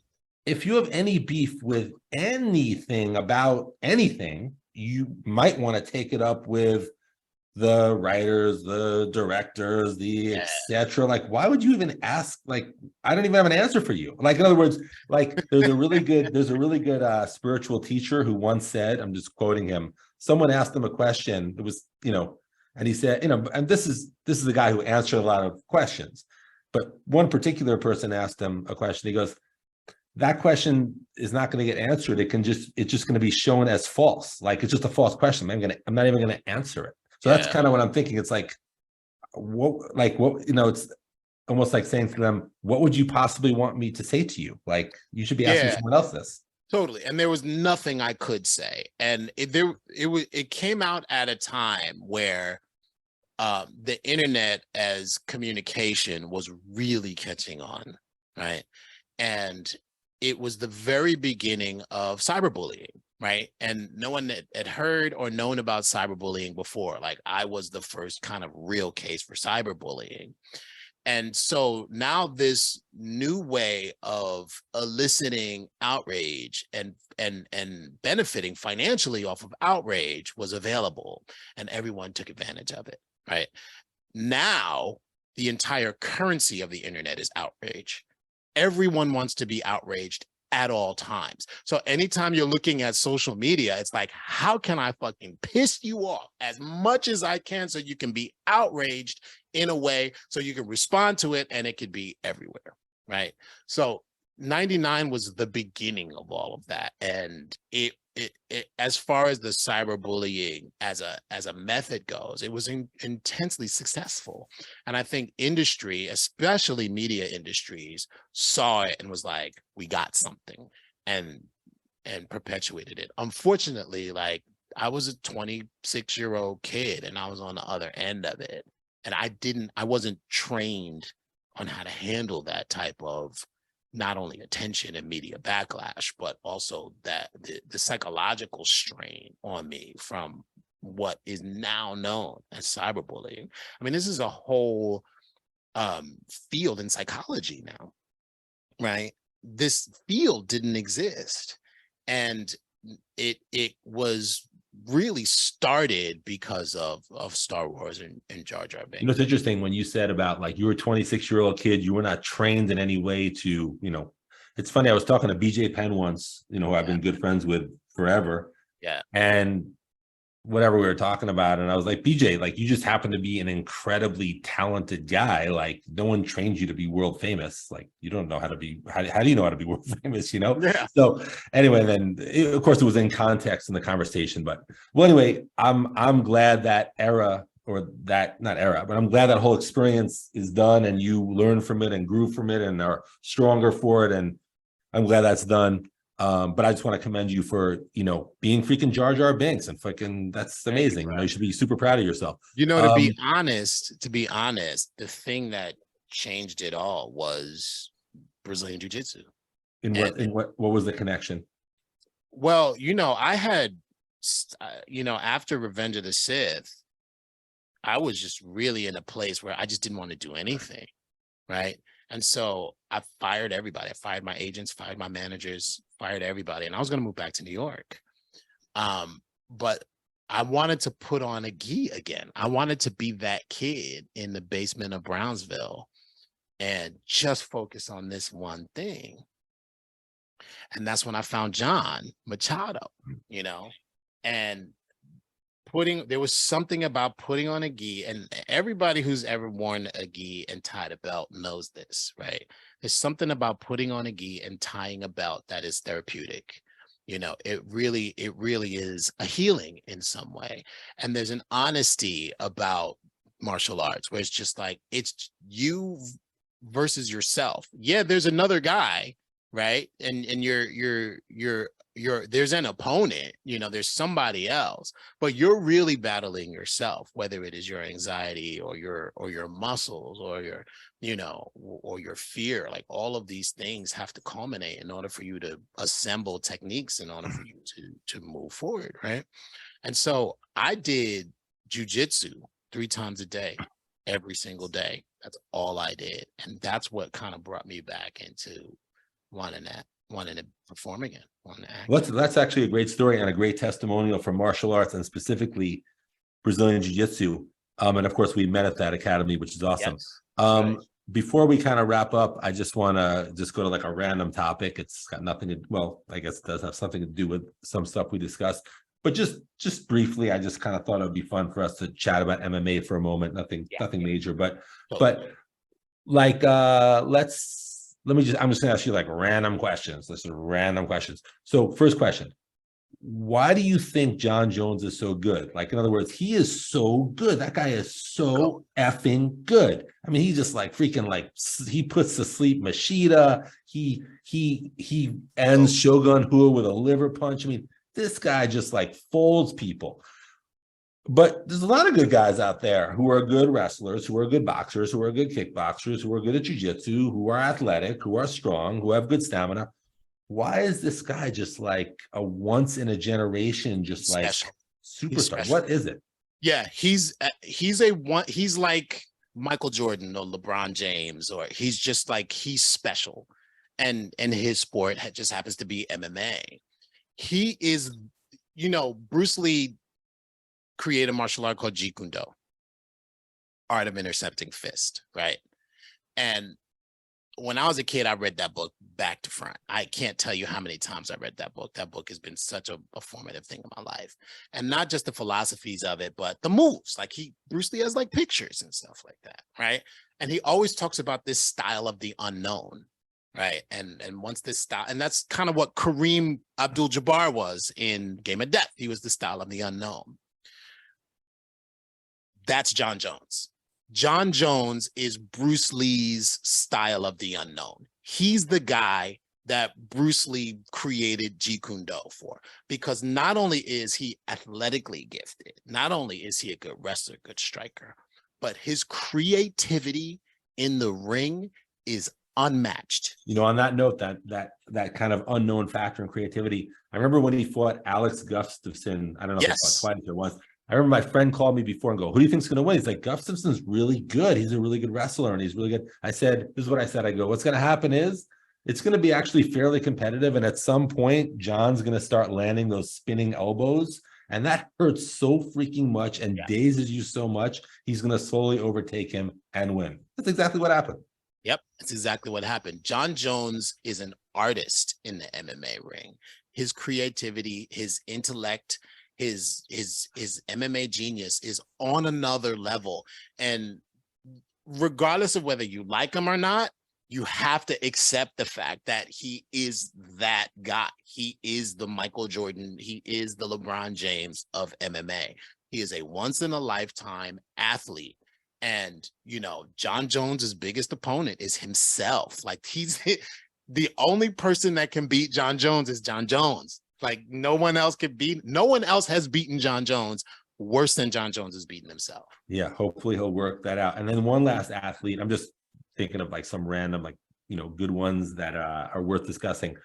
S1: If you have any beef with anything about anything, you might want to take it up with the writers, the directors, the etc. Like, why would you even ask? Like, I don't even have an answer for you. Like, in other words, like there's a really good spiritual teacher who once said, I'm just quoting him, someone asked him a question. It was, you know, and he said, you know, and this is the guy who answered a lot of questions, but one particular person asked him a question. He goes, that question is not going to get answered. It's just going to be shown as false. Like, it's just a false question. I'm not even going to answer it. So that's kind of what I'm thinking. It's like, what, you know, it's almost like saying to them, what would you possibly want me to say to you? Like, you should be asking someone else this.
S2: Totally. And there was nothing I could say. And it came out at a time where the internet as communication was really catching on, right? And it was the very beginning of cyberbullying, right? And no one had heard or known about cyberbullying before. Like, I was the first kind of real case for cyberbullying. And so now this new way of eliciting outrage and benefiting financially off of outrage was available, and everyone took advantage of it, right? Now, the entire currency of the internet is outrage. Everyone wants to be outraged at all times. So anytime you're looking at social media, it's like, how can I fucking piss you off as much as I can so you can be outraged in a way so you can respond to it, and it could be everywhere, right? So 99 was the beginning of all of that. And it as far as the cyberbullying as a method goes, it was intensely successful. And I think industry, especially media industries, saw it and was like, we got something, and perpetuated it. Unfortunately, like, I was a 26-year-old kid and I was on the other end of it. And I wasn't trained on how to handle that type of not only attention and media backlash, but also that the psychological strain on me from what is now known as cyberbullying. I mean, this is a whole field in psychology now, right? This field didn't exist, and it was really started because of Star Wars and Jar Jar Binks.
S1: You know, it's interesting when you said about, like, you were a 26-year-old kid, you were not trained in any way to, you know, it's funny. I was talking to BJ Penn once, you know, who I've been good friends with forever.
S2: Yeah.
S1: And whatever we were talking about, and I was like, BJ, like, you just happen to be an incredibly talented guy. Like, no one trained you to be world famous. Like, you don't know how to be, how do you know how to be world famous, you know?
S2: Yeah.
S1: So anyway, then of course it was in context in the conversation, but well, anyway, I'm glad that era or that not era, but I'm glad that whole experience is done and you learn from it and grew from it and are stronger for it. And I'm glad that's done. But I just want to commend you for, being freaking Jar Jar Binks and fucking, that's amazing. You should be super proud of yourself.
S2: To be honest, the thing that changed it all was Brazilian Jiu-Jitsu.
S1: What was the connection?
S2: Well, I had, after Revenge of the Sith, I was just really in a place where I just didn't want to do anything, right? And so I fired everybody. I fired my agents, fired my managers, fired everybody, and I was going to move back to New York. But I wanted to put on a gi again. I wanted to be that kid in the basement of Brownsville and just focus on this one thing. And that's when I found John Machado, and there was something about putting on a gi, and everybody who's ever worn a gi and tied a belt knows this, right? There's something about putting on a gi and tying a belt that is therapeutic. It really is a healing in some way. And there's an honesty about martial arts where it's just like, it's you versus yourself. Yeah, there's another guy, right? And you're there's an opponent, there's somebody else, but you're really battling yourself, whether it is your anxiety or your muscles or your, or your fear. Like, all of these things have to culminate in order for you to assemble techniques in order for you to move forward, right? And so I did jujitsu 3 times a day, every single day. That's all I did. And that's what kind of brought me back into wanting to perform again.
S1: That's actually a great story and a great testimonial for martial arts and specifically Brazilian Jiu-Jitsu. And of course, we met at that academy, which is awesome.
S2: Yes.
S1: Right. Before we kind of wrap up, I just want to go to like a random topic. It's got nothing to, well, I guess it does have something to do with some stuff we discussed, but just briefly, I just kind of thought it would be fun for us to chat about MMA for a moment. Nothing major, but like, I'm just going to ask you like random questions. This is random questions. So first question, why do you think John Jones is so good? Like, in other words, he is so good. That guy is so effing good. I mean, he just like freaking like, he puts to sleep Machida. He ends Shogun Rua with a liver punch. I mean, this guy just like folds people. But there's a lot of good guys out there who are good wrestlers, who are good boxers, who are good kickboxers, who are good at jiu-jitsu, who are athletic, who are strong, who have good stamina. Why is this guy just like a once in a generation, just like superstar? What is it?
S2: Yeah, he's like Michael Jordan or LeBron James, or he's just like, he's special. And his sport just happens to be MMA. He is, Bruce Lee create a martial art called Jeet Kune Do, Art of Intercepting Fist, right? And when I was a kid, I read that book back to front. I can't tell you how many times I read that book. That book has been such a formative thing in my life. And not just the philosophies of it, but the moves. Like, Bruce Lee has like pictures and stuff like that, right? And he always talks about this style of the unknown, right? And once this style, and that's kind of what Kareem Abdul-Jabbar was in Game of Death. He was the style of the unknown. That's John Jones. John Jones is Bruce Lee's style of the unknown. He's the guy that Bruce Lee created Jeet Kune Do for, because not only is he athletically gifted, not only is he a good wrestler, good striker, but his creativity in the ring is unmatched.
S1: On that note, that kind of unknown factor in creativity, I remember when he fought Alex Gustafsson, I don't know if it's twice or once. I remember my friend called me before and go, who do you think's going to win? He's like, Gustafsson's really good. He's a really good wrestler and he's really good. I said, this is what I said. I go, what's going to happen is it's going to be actually fairly competitive. And at some point, John's going to start landing those spinning elbows. And that hurts so freaking much and dazes you so much. He's going to slowly overtake him and win. That's exactly what happened.
S2: Yep, that's exactly what happened. John Jones is an artist in the MMA ring. His creativity, his intellect, his MMA genius is on another level. And regardless of whether you like him or not, you have to accept the fact that he is that guy. He is the Michael Jordan. He is the LeBron James of MMA. He is a once in a lifetime athlete. And, you know, John Jones's biggest opponent is himself. Like, he's the only person that can beat John Jones is John Jones. Like, no one else has beaten John Jones worse than John Jones has beaten himself.
S1: Yeah, hopefully he'll work that out. And then one last athlete, I'm just thinking of like some random, like, you know, good ones that are worth discussing.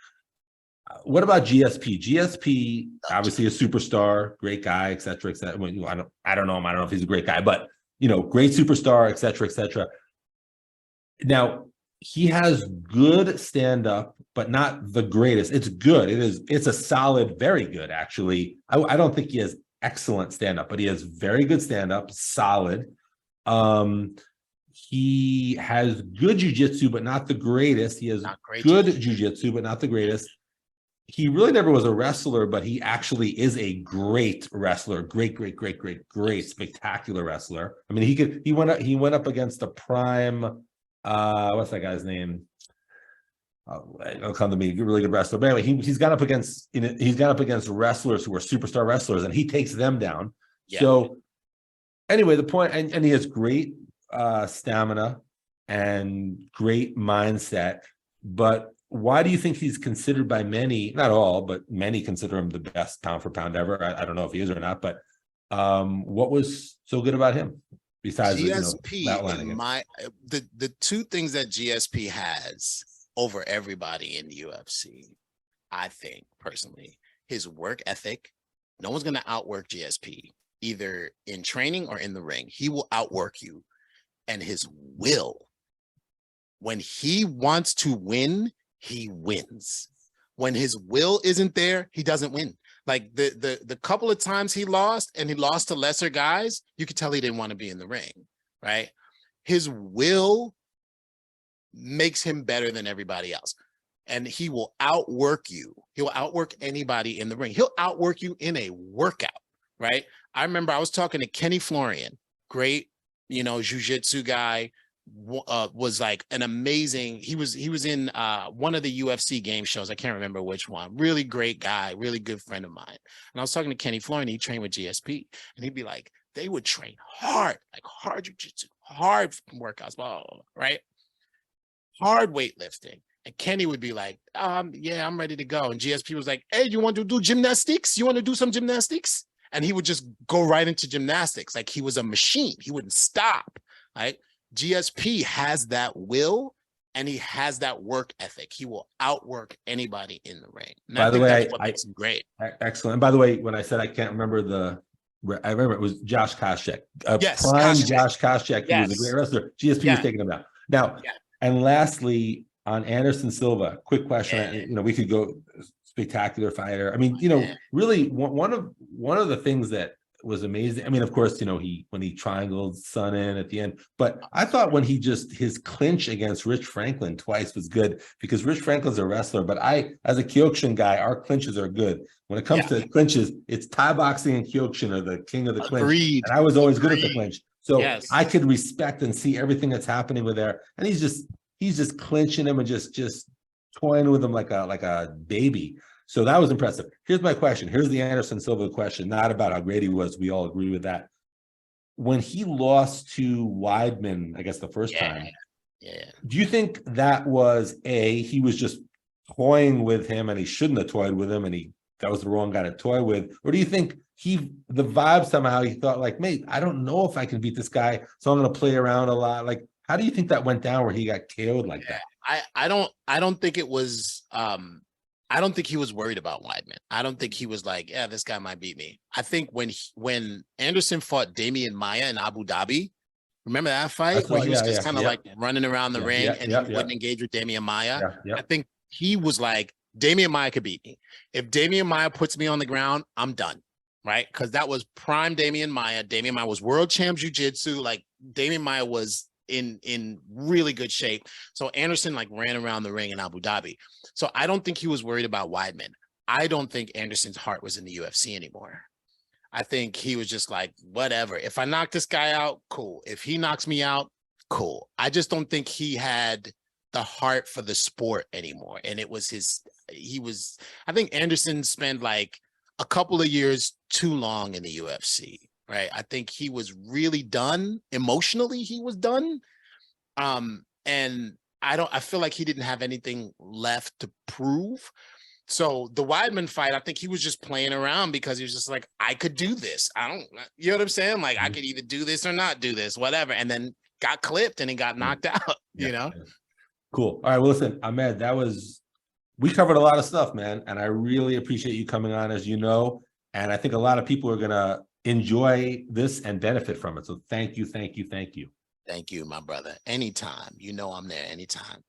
S1: What about GSP? GSP, obviously a superstar, great guy, et cetera, et cetera. Well, you know, I don't know him. I don't know if he's a great guy, but, you know, great superstar, et cetera, et cetera. Now, he has good stand-up, but not the greatest. It's good. It's a solid, very good, actually. I don't think he has excellent stand-up, but he has very good stand-up, solid. He has good jiu-jitsu, but not the greatest. He has good jiu-jitsu, but not the greatest. He really never was a wrestler, but he actually is a great wrestler. Great, spectacular wrestler. I mean, he went up against a prime, what's that guy's name? It'll come to me, really good wrestler. But anyway, he's gone up against wrestlers who are superstar wrestlers, and he takes them down. Yeah. So anyway, the point, and he has great stamina and great mindset. But why do you think he's considered by many, not all, but many consider him the best pound for pound ever? I don't know if he is or not, but what was so good about him besides
S2: GSP? The two things that GSP has over everybody in the UFC, I think personally, his work ethic. No one's going to outwork GSP either in training or in the ring. He will outwork you. And his will, when he wants to win, he wins. When his will isn't there, he doesn't win. Like the couple of times he lost, and he lost to lesser guys, you could tell he didn't want to be in the ring, right? His will makes him better than everybody else. And he will outwork you. He'll outwork anybody in the ring. He'll outwork you in a workout, right? I remember I was talking to Kenny Florian, great, you know, jiu-jitsu guy, was like an amazing, he was in one of the UFC game shows. I can't remember which one. Really great guy, really good friend of mine. And I was talking to Kenny Florian, he trained with GSP, and he'd be like, they would train hard, like hard jiu-jitsu, hard workouts, blah, blah, blah, right? Hard weightlifting. And Kenny would be like, yeah, I'm ready to go. And GSP was like, hey, you want to do gymnastics? You want to do some gymnastics? And he would just go right into gymnastics. Like he was a machine. He wouldn't stop, right? GSP has that will, and he has that work ethic. He will outwork anybody in the ring. And
S1: by the way,
S2: what makes him great.
S1: Excellent. And by the way, when I said I can't remember I remember it was Josh Koscheck.
S2: Yes,
S1: prime Josh Koscheck, who was a great wrestler. GSP was taking him out. Now, and lastly, on Anderson Silva, quick question. You know, we could go spectacular fighter. I mean, you know, really one of the things that was amazing. I mean, of course, you know, when he triangled Son in at the end, but I thought when his clinch against Rich Franklin twice was good, because Rich Franklin's a wrestler, but as a Kyokushin guy, our clinches are good. When it comes to clinches, it's Thai boxing and Kyokushin are the king of the clinch.
S2: Agreed.
S1: And I was always good at the clinch. So I could respect and see everything that's happening with there. And he's just clinching him and just toying with him like a baby. So that was impressive. Here's my question. Here's the Anderson Silva question, not about how great he was. We all agree with that. When he lost to Weidman, I guess the first time, do you think that was he was just toying with him and he shouldn't have toyed with him and that was the wrong guy to toy with? Or do you think the vibe somehow he thought like, mate, I don't know if I can beat this guy, so I'm going to play around a lot. Like, how do you think that went down where he got KO'd like that?
S2: I don't think it was, I don't think he was worried about Weidman. I don't think he was like, yeah, this guy might beat me. I think when Anderson fought Damian Maia in Abu Dhabi, remember that fight where he was just kind of like running around the ring and he wouldn't engage with Damian Maia? I think he was like, Damian Maia could beat me. If Damian Maia puts me on the ground, I'm done, right? Because that was prime Damian Maia. Damian Maia was world champ jiu-jitsu. Like Damian Maia was in really good shape. So Anderson like ran around the ring in Abu Dhabi. So I don't think he was worried about Weidman. I don't think Anderson's heart was in the UFC anymore. I think he was just like, whatever. If I knock this guy out, cool. If he knocks me out, cool. I just don't think he had the heart for the sport anymore. And it was I think Anderson spent like a couple of years too long in the UFC, right? I think he was really done emotionally. He was done. And I feel like he didn't have anything left to prove. So the Weidman fight, I think he was just playing around because he was just like, I could do this. You know what I'm saying? Like, I could either do this or not do this, whatever. And then got clipped and he got knocked out, you know?
S1: Cool. All right. Well, listen, Ahmed, we covered a lot of stuff, man. And I really appreciate you coming on, as you know. And I think a lot of people are going to enjoy this and benefit from it. So thank you, thank you, thank you.
S2: Thank you, my brother. Anytime. You know I'm there anytime.